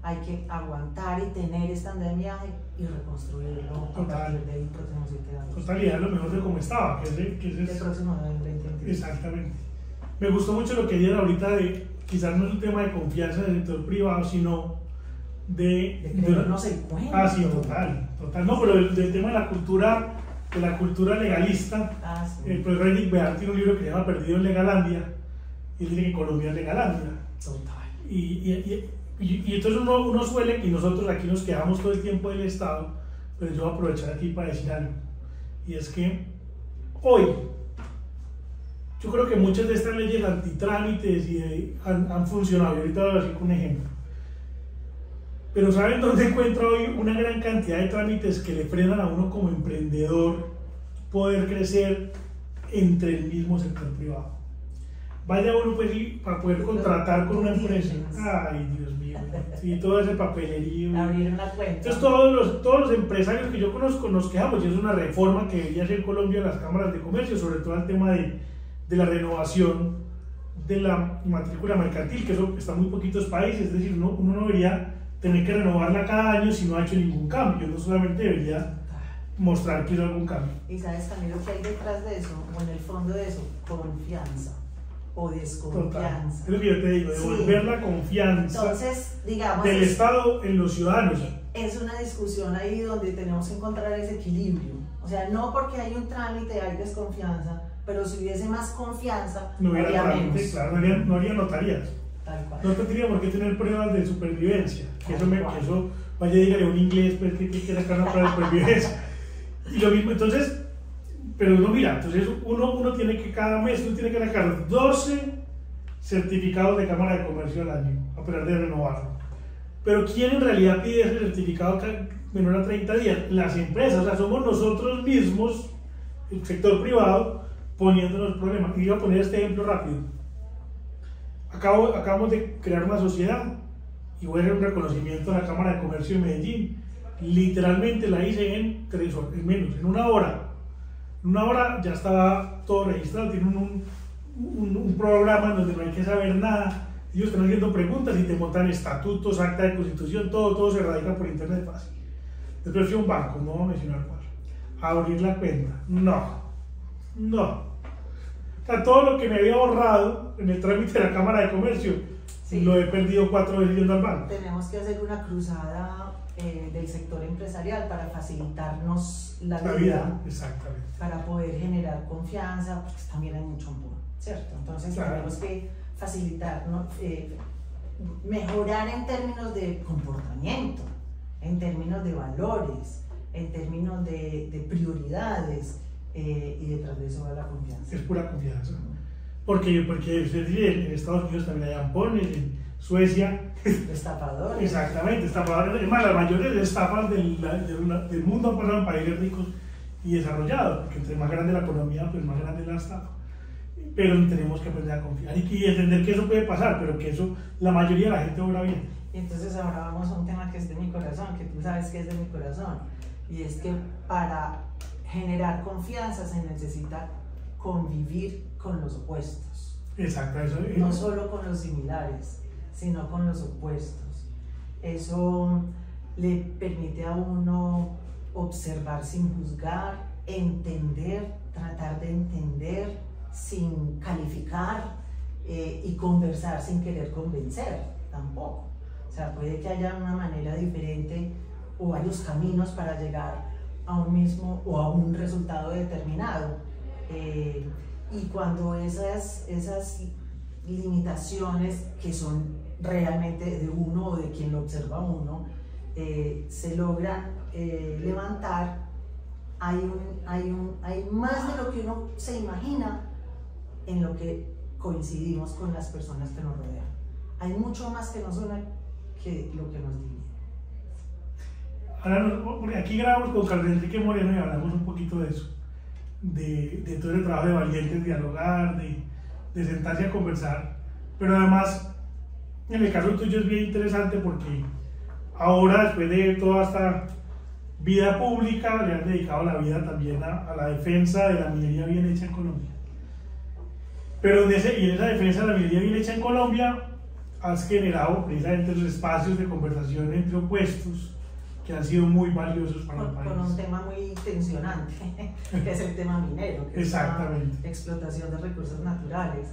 hay que aguantar y tener este andamiaje y reconstruirlo a partir del próximo 7 de agosto. Total, y dar lo mejor de cómo estaba, que es el próximo 2021. Exactamente. Me gustó mucho lo que dijeron ahorita de, quizás no es un tema de confianza en el sector privado, sino de creernos el cuento. Ah, sí, total. No, pero del tema de la cultura legalista, Sí. el profesor Eric Bear tiene un libro que se llama Perdido en Legalandia, y él dice que Colombia es Legalandia. Total. Y entonces uno suele, y nosotros aquí nos quedamos todo el tiempo del Estado, pero yo voy a aprovechar aquí para decir algo, y es que hoy, yo creo que muchas de estas leyes antitrámites han funcionado, y ahorita voy a decir un ejemplo. Pero ¿saben dónde encuentro hoy una gran cantidad de trámites que le frenan a uno como emprendedor poder crecer entre el mismo sector privado? Vaya uno pues para poder contratar con una empresa. Ay, Dios mío. Sí, todo ese papelerío. Abrir una cuenta. Entonces todos los empresarios que yo conozco nos quejamos, y es una reforma que debería hacer Colombia las cámaras de comercio, sobre todo el tema de la renovación de la matrícula mercantil, que eso está en muy poquitos países, es decir, uno no debería tener que renovarla cada año si no ha hecho ningún cambio, no solamente debería mostrar que hizo algún cambio. Y sabes también lo que hay detrás de eso, o en el fondo de eso, confianza o desconfianza. Es lo que yo te digo, devolver la confianza. Entonces, digamos, del Estado en los ciudadanos. Es una discusión ahí donde tenemos que encontrar ese equilibrio. O sea, no porque hay un trámite hay desconfianza, pero si hubiese más confianza, no hubiera habría trámite, menos. claro, no habría notarías. Tal cual. No tendría por qué tener pruebas de supervivencia. Que eso vaya y dígale a un inglés pues, que quiere sacar una prueba de supervivencia. Y lo mismo, entonces, pero uno mira, entonces uno tiene que cada mes, uno tiene que sacar 12 certificados de Cámara de Comercio al año, a pesar de renovarlo. Pero ¿quién en realidad pide ese certificado menor a 30 días? Las empresas, o sea, somos nosotros mismos, el sector privado, poniéndonos problemas. Y voy a poner este ejemplo rápido. Acabamos de crear una sociedad y voy a hacer un reconocimiento a la Cámara de Comercio de Medellín. Literalmente la hice en 3 horas, en menos, en 1 hora. En 1 hora ya estaba todo registrado, tienen un programa en donde no hay que saber nada. Ellos están haciendo preguntas y te montan estatutos, acta de constitución, todo se radica por internet fácil. Después fui a un banco, no voy a mencionar cuál, a abrir la cuenta. No. O sea, todo lo que me había ahorrado en el trámite de la Cámara de Comercio, lo he perdido 4 veces yendo al banco. Tenemos que hacer una cruzada del sector empresarial para facilitarnos la vida. Exactamente. Para poder generar confianza, porque también hay mucho amor, ¿cierto? Entonces tenemos que facilitar, mejorar en términos de comportamiento, en términos de valores, en términos de prioridades. Y detrás de eso va la confianza. Es pura confianza. Porque en Estados Unidos también hay ampones, en Suecia. Estafadores. Exactamente, estafadores. Es más, las mayores estafas del mundo han pasado en países ricos y desarrollados, porque entre más grande la economía, pues más grande la estafa. Pero tenemos que aprender a confiar y entender que eso puede pasar, pero que eso la mayoría de la gente obra bien. Y entonces ahora vamos a un tema que es de mi corazón, que tú sabes que es de mi corazón, y es que para generar confianza se necesita convivir con los opuestos. Exacto, eso es. No solo con los similares, sino con los opuestos. Eso le permite a uno observar sin juzgar, entender, tratar de entender sin calificar y conversar sin querer convencer tampoco. O sea, puede que haya una manera diferente o varios caminos para llegar a un mismo o a un resultado determinado. Y cuando esas limitaciones que son realmente de uno o de quien lo observa uno se logran levantar, hay más de lo que uno se imagina en lo que coincidimos con las personas que nos rodean. Hay mucho más que nos une que lo que nos divide. Ahora, aquí grabamos con Carlos Enrique Moreno y hablamos un poquito de eso, de todo el trabajo de valientes, dialogar, de sentarse a conversar, pero además en el caso tuyo es bien interesante porque ahora, después de toda esta vida pública, le han dedicado la vida también a la defensa de la minería bien hecha en Colombia. Pero en esa defensa de la minería bien hecha en Colombia has generado precisamente los espacios de conversación entre opuestos que han sido muy valiosos para el país. Con un tema muy tensionante, que es el tema minero, que exactamente, es la explotación de recursos naturales.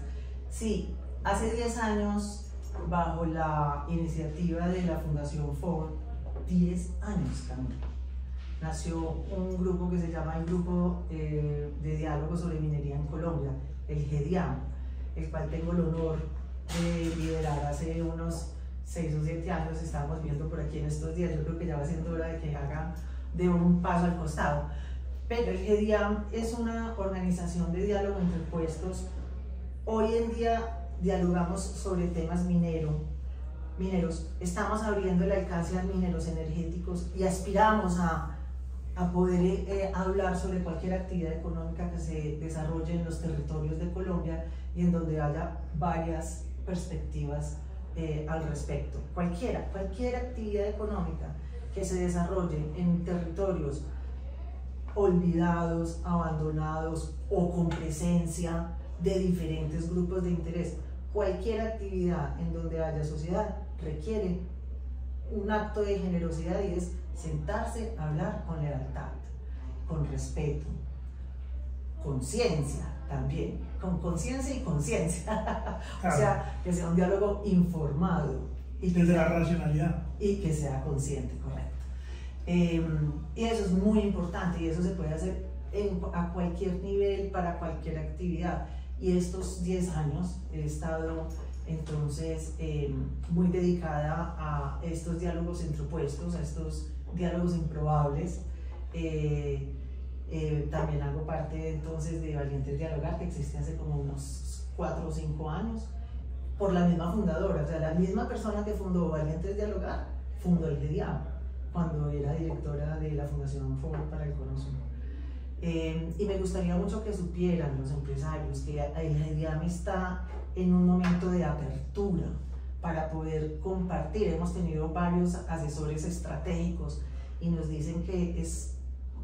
Sí, hace 10 años, bajo la iniciativa de la Fundación Ford, 10 años, Camila, nació un grupo que se llama el Grupo de Diálogo sobre Minería en Colombia, el GEDIAM, el cual tengo el honor de liderar hace unos 6 o 7 años. Estamos viendo por aquí en estos días, yo creo que ya va siendo hora de que haga de un paso al costado. Pero el GEDIAM es una organización de diálogo entre puestos. Hoy en día dialogamos sobre temas mineros, estamos abriendo el alcance a mineros energéticos y aspiramos a poder hablar sobre cualquier actividad económica que se desarrolle en los territorios de Colombia y en donde haya varias perspectivas al respecto. Cualquier actividad económica que se desarrolle en territorios olvidados, abandonados o con presencia de diferentes grupos de interés, cualquier actividad en donde haya sociedad requiere un acto de generosidad, y es sentarse a hablar con lealtad, con respeto, conciencia también, con conciencia y conciencia. Claro. O sea, que sea un diálogo informado. Y desde la racionalidad. Y que sea consciente, correcto. Y eso es muy importante, y eso se puede hacer a cualquier nivel, para cualquier actividad. Y estos 10 años he estado entonces muy dedicada a estos diálogos entre opuestos, a estos diálogos improbables. También hago parte entonces de Valientes Dialogar, que existe hace como unos 4 o 5 años, por la misma fundadora. O sea, la misma persona que fundó Valientes Dialogar fundó el GEDIAM cuando era directora de la Fundación Ford para el Consumo. Y me gustaría mucho que supieran los empresarios que el GEDIAM está en un momento de apertura para poder compartir. Hemos tenido varios asesores estratégicos y nos dicen que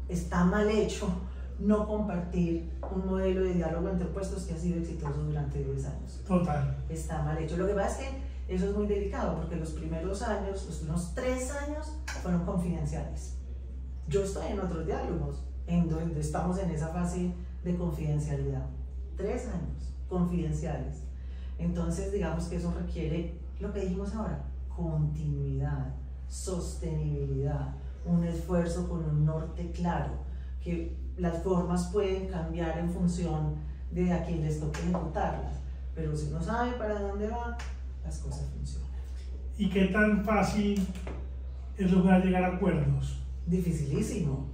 está mal hecho no compartir un modelo de diálogo entre puestos que ha sido exitoso durante 10 años. Total. Está mal hecho. Lo que pasa es que eso es muy delicado, porque los primeros años, los primeros 3 años fueron confidenciales. Yo estoy en otros diálogos en donde estamos en esa fase de confidencialidad. 3 años confidenciales. Entonces, digamos que eso requiere lo que dijimos ahora: continuidad, sostenibilidad, un esfuerzo con un norte claro, que las formas pueden cambiar en función de a quién les toque ejecutarlas, pero si uno sabe para dónde va, las cosas funcionan. ¿Y qué tan fácil es lograr llegar a acuerdos? Dificilísimo,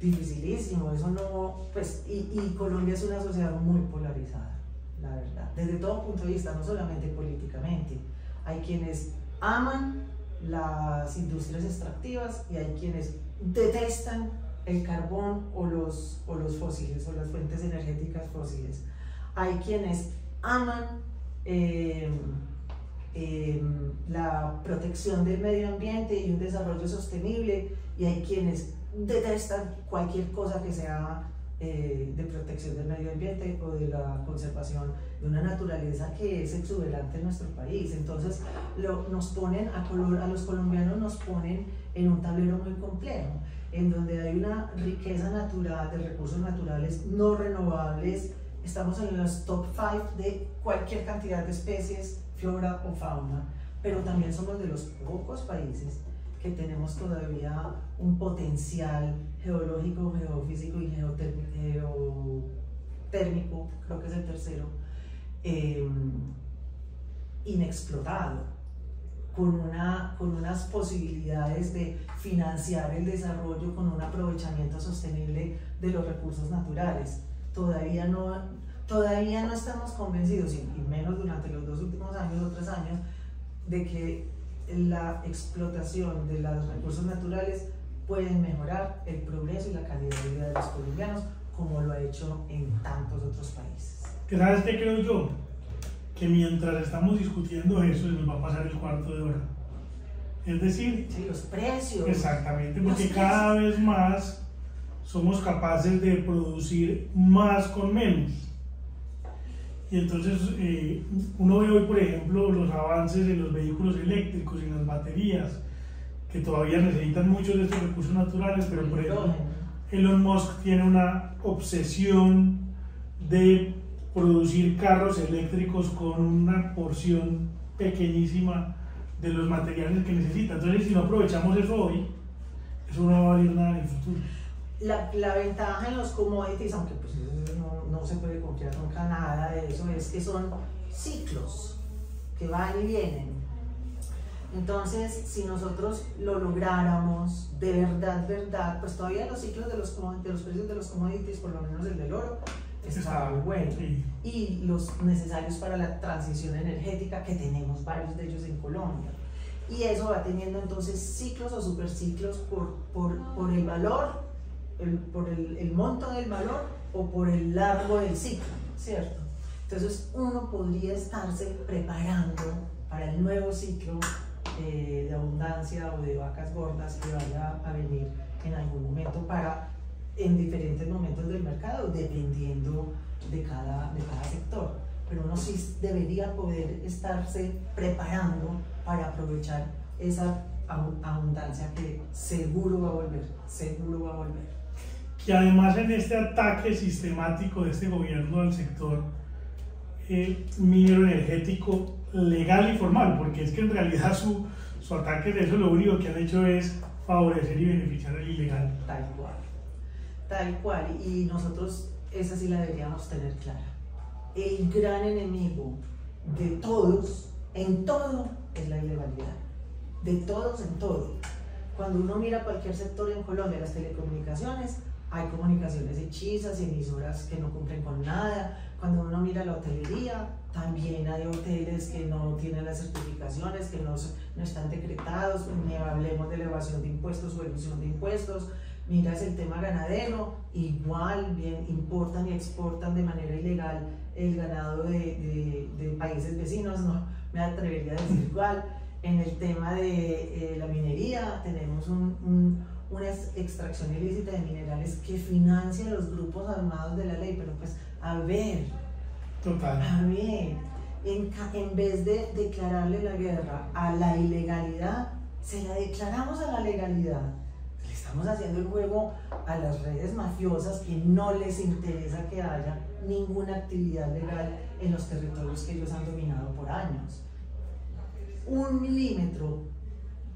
dificilísimo. Eso no, pues, y Colombia es una sociedad muy polarizada, la verdad, desde todo punto de vista, no solamente políticamente. Hay quienes aman las industrias extractivas y hay quienes detestan el carbón o los fósiles, o las fuentes energéticas fósiles. Hay quienes aman la protección del medio ambiente y un desarrollo sostenible, y hay quienes detestan cualquier cosa que sea de protección del medio ambiente o de la conservación de una naturaleza que es exuberante en nuestro país. Entonces nos ponen a los colombianos nos ponen en un tablero muy complejo, en donde hay una riqueza natural de recursos naturales no renovables. Estamos en los top 5 de cualquier cantidad de especies, flora o fauna, pero también somos de los pocos países que tenemos todavía un potencial geológico, geofísico y geotérmico, creo que es el tercero, inexplotado, con unas posibilidades de financiar el desarrollo con un aprovechamiento sostenible de los recursos naturales. Todavía no estamos convencidos, y menos durante los 2 últimos años o 3 años, de que la explotación de los recursos naturales pueden mejorar el progreso y la calidad de vida de los colombianos, como lo ha hecho en tantos otros países. ¿Sabes qué creo yo? Que mientras estamos discutiendo eso, se nos va a pasar el cuarto de hora. Es decir, sí, los precios. Exactamente, porque cada vez más somos capaces de producir más con menos. Y entonces uno ve hoy, por ejemplo, los avances en los vehículos eléctricos y en las baterías, que todavía necesitan muchos de estos recursos naturales, pero por ejemplo Elon Musk tiene una obsesión de producir carros eléctricos con una porción pequeñísima de los materiales que necesita. Entonces, si no aprovechamos eso hoy, eso no va a valer nada en el futuro. La ventaja en los commodities, aunque pues no se puede confiar nunca nada de eso, es que son ciclos que van y vienen. Entonces, si nosotros lo lográramos de verdad, pues todavía los ciclos de los precios de los commodities, por lo menos el del oro, está muy bueno. Sí. Y los necesarios para la transición energética, que tenemos varios de ellos en Colombia. Y eso va teniendo entonces ciclos o superciclos por el valor, por el monto del valor o por el largo del ciclo, ¿cierto? Entonces uno podría estarse preparando para el nuevo ciclo de abundancia o de vacas gordas que vaya a venir en algún momento en diferentes momentos del mercado, dependiendo de cada sector. Pero uno sí debería poder estarse preparando para aprovechar esa abundancia que seguro va a volver. Que además en este ataque sistemático de este gobierno al sector minero energético legal y formal, porque es que en realidad su ataque de eso lo único que han hecho es favorecer y beneficiar al ilegal. Tal cual, y nosotros esa sí la deberíamos tener clara. El gran enemigo de todos, en todo, es la ilegalidad. De todos, en todo. Cuando uno mira cualquier sector en Colombia, las telecomunicaciones, hay comunicaciones hechizas y emisoras que no cumplen con nada. Cuando uno mira la hotelería, también hay hoteles que no tienen las certificaciones, que no están decretados, ni hablemos de elevación de impuestos o elusión de impuestos. Miras el tema ganadero, igual bien importan y exportan de manera ilegal el ganado de países vecinos, no me atrevería a decir igual. En el tema de la minería tenemos una extracción ilícita de minerales que financia los grupos armados de la ley, pero pues a ver, en vez de declararle la guerra a la ilegalidad, se la declaramos a la legalidad. Le estamos haciendo el juego a las redes mafiosas, que no les interesa que haya ninguna actividad legal en los territorios que ellos han dominado por años. 1 milímetro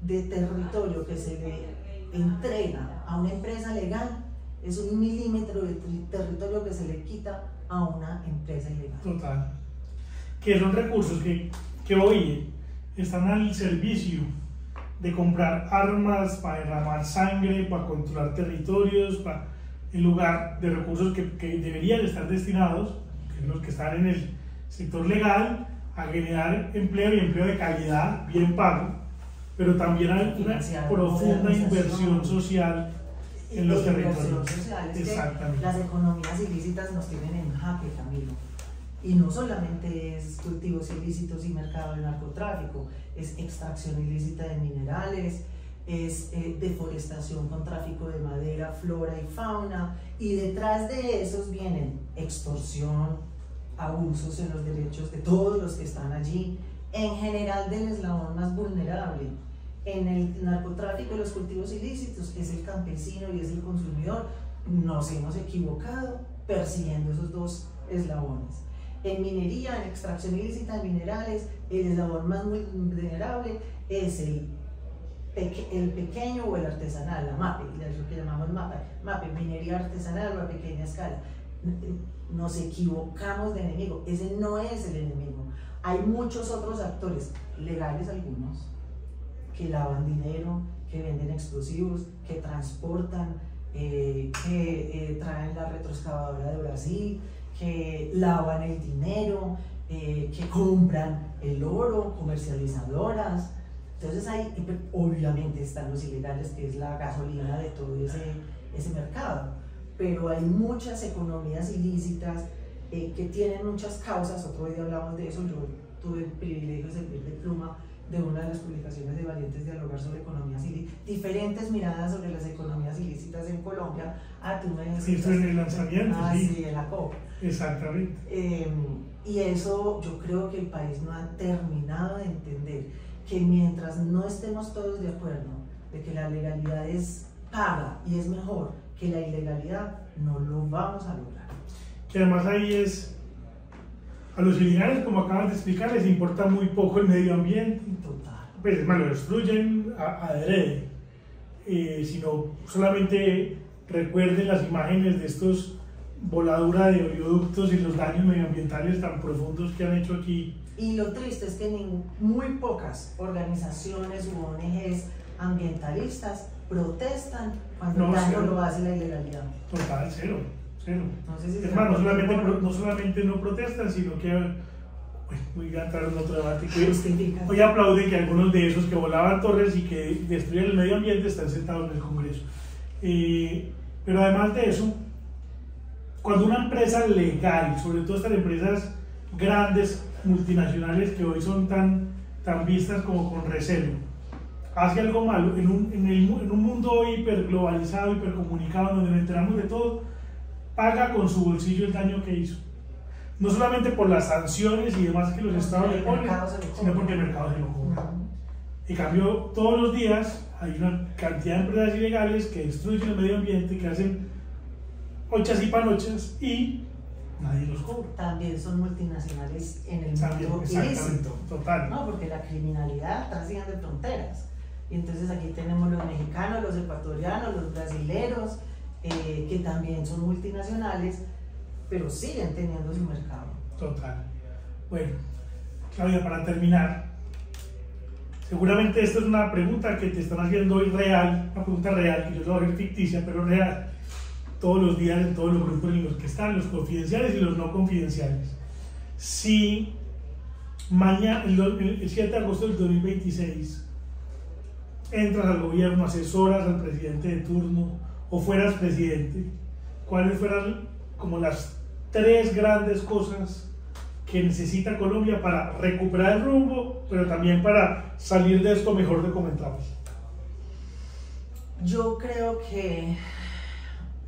de territorio que se le entrega a una empresa legal es 1 milímetro de territorio que se le quita a una empresa ilegal. Total. Que son recursos que hoy están al servicio de comprar armas, para derramar sangre, para controlar territorios, en lugar de recursos que deberían estar destinados, que son los que están en el sector legal, a generar empleo y empleo de calidad, bien pago, pero también hay una profunda inversión social en los territorios. Exactamente. Las economías ilícitas nos tienen en jaque, Camilo. Y no solamente es cultivos ilícitos y mercado de narcotráfico, es extracción ilícita de minerales, es deforestación con tráfico de madera, flora y fauna, y detrás de esos vienen extorsión, abusos en los derechos de todos los que están allí, en general del eslabón más vulnerable. En el narcotráfico y los cultivos ilícitos es el campesino y es el consumidor. Nos hemos equivocado persiguiendo esos dos eslabones. En minería, en extracción ilícita de minerales, el eslabón más vulnerable es el pequeño o el artesanal, la MAPE, lo que llamamos MAPE, minería artesanal o a pequeña escala. Nos equivocamos de enemigo, ese no es el enemigo. Hay muchos otros actores, legales algunos, que lavan dinero, que venden explosivos, que transportan, que traen la retroexcavadora de Brasil, que lavan el dinero, que compran el oro, comercializadoras. Entonces obviamente están los ilegales, que es la gasolina de todo ese mercado. Pero hay muchas economías ilícitas que tienen muchas causas. Otro día hablamos de eso. Yo tuve el privilegio de servir de pluma de una de las publicaciones de Valientes Dialogar sobre economías ilícitas, diferentes miradas sobre las economías ilícitas en Colombia. Tú me decías, sí, eso en el lanzamiento, sí, en la COP. Exactamente. Y eso yo creo que el país no ha terminado de entender, que mientras no estemos todos de acuerdo de que la legalidad es paga y es mejor que la ilegalidad, no lo vamos a lograr. Que además ahí es A los ilegales, como acabas de explicar, les importa muy poco el medio ambiente. Total. Pues es más, lo destruyen adrede. Sino solamente recuerden las imágenes de estos voladuras de oleoductos y los daños medioambientales tan profundos que han hecho aquí. Y lo triste es que muy pocas organizaciones u ONGs ambientalistas protestan cuando el daño lo hace la ilegalidad. Total, cero. Entonces, es más, no solamente no protestan, sino que voy a entrar en otro debate. Hoy aplauden que algunos de esos que volaban torres y que destruyen el medio ambiente están sentados en el Congreso. Pero además de eso, cuando una empresa legal, sobre todo estas empresas grandes, multinacionales que hoy son tan vistas como con recelo, hace algo malo en un mundo hiperglobalizado, hipercomunicado, donde nos enteramos de todo, paga con su bolsillo el daño que hizo. No solamente por las sanciones y demás que los estados le ponen, sino porque el mercado se lo cobra. En cambio, todos los días hay una cantidad de empresas ilegales que destruyen el medio ambiente, que hacen ochas y panochas y nadie los cobra. También son multinacionales en el mundo ilícito. Total. No, porque la criminalidad trasciende fronteras. Y entonces aquí tenemos los mexicanos, los ecuatorianos, los brasileros, que también son multinacionales, pero siguen teniendo su mercado. Total. Bueno, Claudia, para terminar, seguramente esta es una pregunta que te están haciendo hoy real, una pregunta real, que yo la voy a hacer ficticia, pero real, todos los días en todos los grupos en los que están, los confidenciales y los no confidenciales. Si mañana, el 7 de agosto del 2026, entras al gobierno, asesoras al presidente de turno o fueras presidente, ¿cuáles fueran como las 3 grandes cosas que necesita Colombia para recuperar el rumbo, pero también para salir de esto mejor de comentados? Yo creo que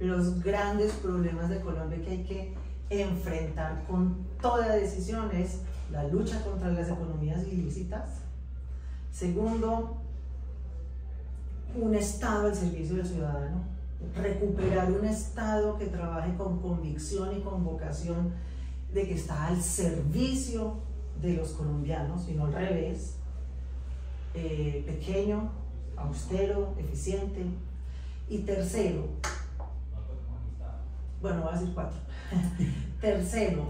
los grandes problemas de Colombia que hay que enfrentar con toda decisión es la lucha contra las economías ilícitas. Segundo, un Estado al servicio del ciudadano. Recuperar un Estado que trabaje con convicción y con vocación de que está al servicio de los colombianos y no al revés. Pequeño, austero, eficiente. Y tercero, bueno, voy a decir 4. Tercero,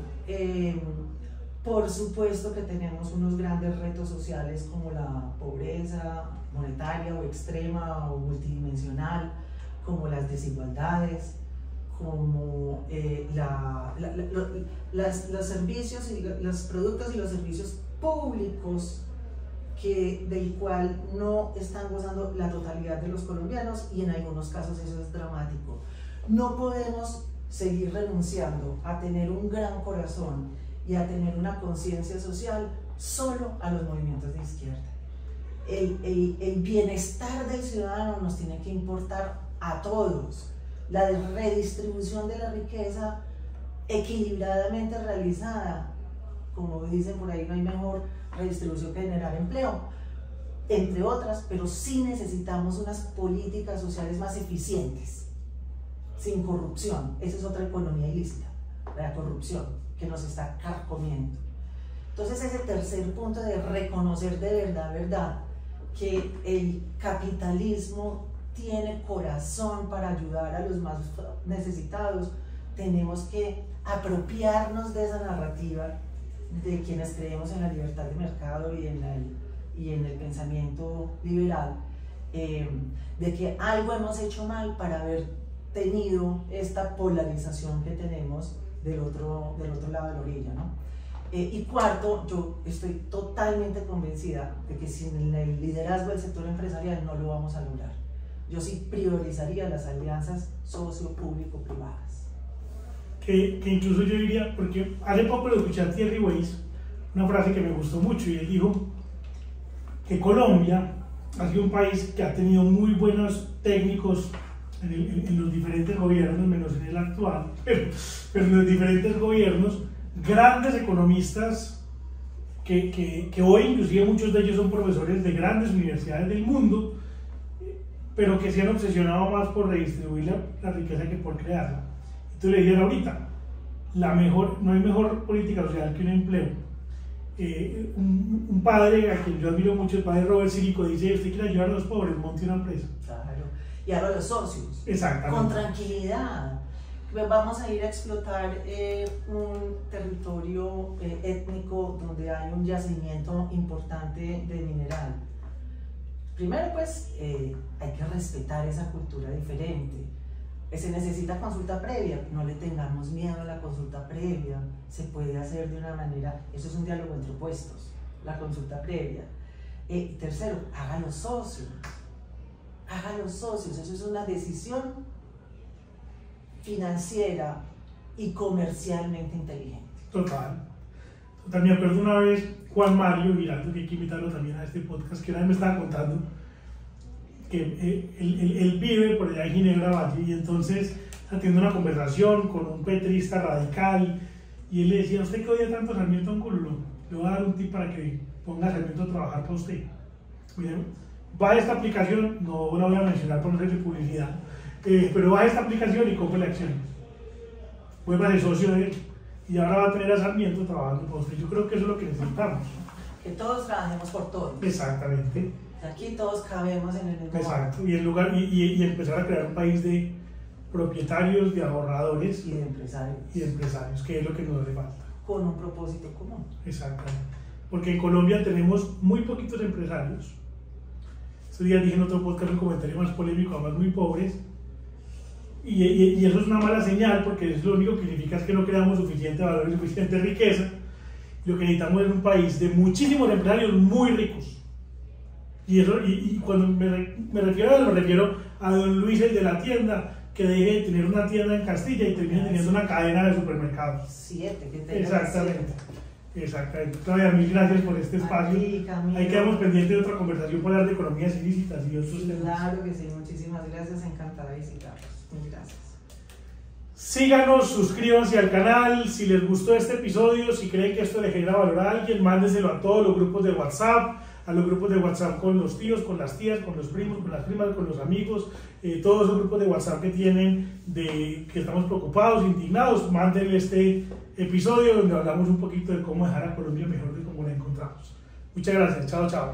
por supuesto que tenemos unos grandes retos sociales como la pobreza monetaria o extrema o multidimensional, como las desigualdades, como los servicios y los productos y los servicios públicos del cual no están gozando la totalidad de los colombianos, y en algunos casos eso es dramático. No podemos seguir renunciando a tener un gran corazón y a tener una conciencia social solo a los movimientos de izquierda. El bienestar del ciudadano nos tiene que importar a todos. La redistribución de la riqueza equilibradamente realizada, como dicen por ahí, no hay mejor redistribución que generar empleo, entre otras, pero sí necesitamos unas políticas sociales más eficientes, sin corrupción. Esa es otra economía ilícita, la corrupción, que nos está carcomiendo. Entonces, ese tercer punto de reconocer de verdad, que el capitalismo tiene corazón para ayudar a los más necesitados, tenemos que apropiarnos de esa narrativa de quienes creemos en la libertad de mercado y en el pensamiento liberal, de que algo hemos hecho mal para haber tenido esta polarización que tenemos del otro lado de la orilla, ¿no? Y cuarto, yo estoy totalmente convencida de que sin el liderazgo del sector empresarial no lo vamos a lograr. Yo sí priorizaría las alianzas socio-público-privadas. Que incluso yo diría, porque hace poco lo escuché a Thierry Weiss, una frase que me gustó mucho, y él dijo que Colombia ha sido un país que ha tenido muy buenos técnicos en los diferentes gobiernos, menos en el actual, pero en los diferentes gobiernos, grandes economistas que hoy inclusive muchos de ellos son profesores de grandes universidades del mundo, pero que se han obsesionado más por redistribuir la riqueza que por crearla. Entonces le dijeron ahorita, no hay mejor política social que un empleo. Un padre a quien yo admiro mucho, el padre Robert Sirico, dice: usted quiere ayudar a los pobres, monte una empresa. Claro. Y ahora los socios. Exactamente. Con tranquilidad. Vamos a ir a explotar un territorio étnico donde hay un yacimiento importante de mineral. Primero, pues, hay que respetar esa cultura diferente. Se necesita consulta previa, no le tengamos miedo a la consulta previa, se puede hacer de una manera, eso es un diálogo entre opuestos, la consulta previa. Tercero, hágalo socios, eso es una decisión financiera y comercialmente inteligente. Total. Me acuerdo una vez, Juan Mario Giraldo, que hay que invitarlo también a este podcast, que una vez me estaba contando que él vive por allá en Ginebra Valle, y entonces está teniendo una conversación con un petrista radical, y él le decía: ¿usted que odia tanto a Sarmiento Angulo? Le voy a dar un tip para que ponga a Sarmiento a trabajar para usted. Miren, baja esta aplicación, no la voy a mencionar por no hacerle publicidad, pero baja esta aplicación y compre acciones. Vuelva de socio de él, y ahora va a tener a Sarmiento trabajando para usted. Yo creo que eso es lo que necesitamos. Que todos trabajemos por todos. Exactamente. Aquí todos cabemos en el mismo. Exacto, y empezar a crear un país de propietarios, de ahorradores y de empresarios, que es lo que nos hace falta. Con un propósito común. Exactamente, porque en Colombia tenemos muy poquitos empresarios. Estos días dije en otro podcast un comentario más polémico, además muy pobres, y eso es una mala señal, porque es lo único que significa es que no creamos suficiente valor y suficiente riqueza. Lo que necesitamos es un país de muchísimos empresarios muy ricos. Y cuando me refiero a don Luis, el de la tienda, que deje de tener una tienda en Castilla y termine teniendo una cadena de supermercados. 7, que tenga. Exactamente. Exactamente. Claudia, mil gracias por este espacio. Ahí quedamos pendientes de otra conversación para hablar de economías ilícitas y otros temas. Claro que sí, muchísimas gracias, encantada de visitarlos. Mil gracias. Síganos, suscríbanse al canal. Si les gustó este episodio, si creen que esto le genera valor a alguien, mándenselo a todos los grupos de WhatsApp, con los tíos, con las tías, con los primos, con las primas, con los amigos, todos esos grupos de WhatsApp que tienen, que estamos preocupados, indignados. Mándenle este episodio donde hablamos un poquito de cómo dejar a Colombia mejor de cómo la encontramos. Muchas gracias, chao, chao.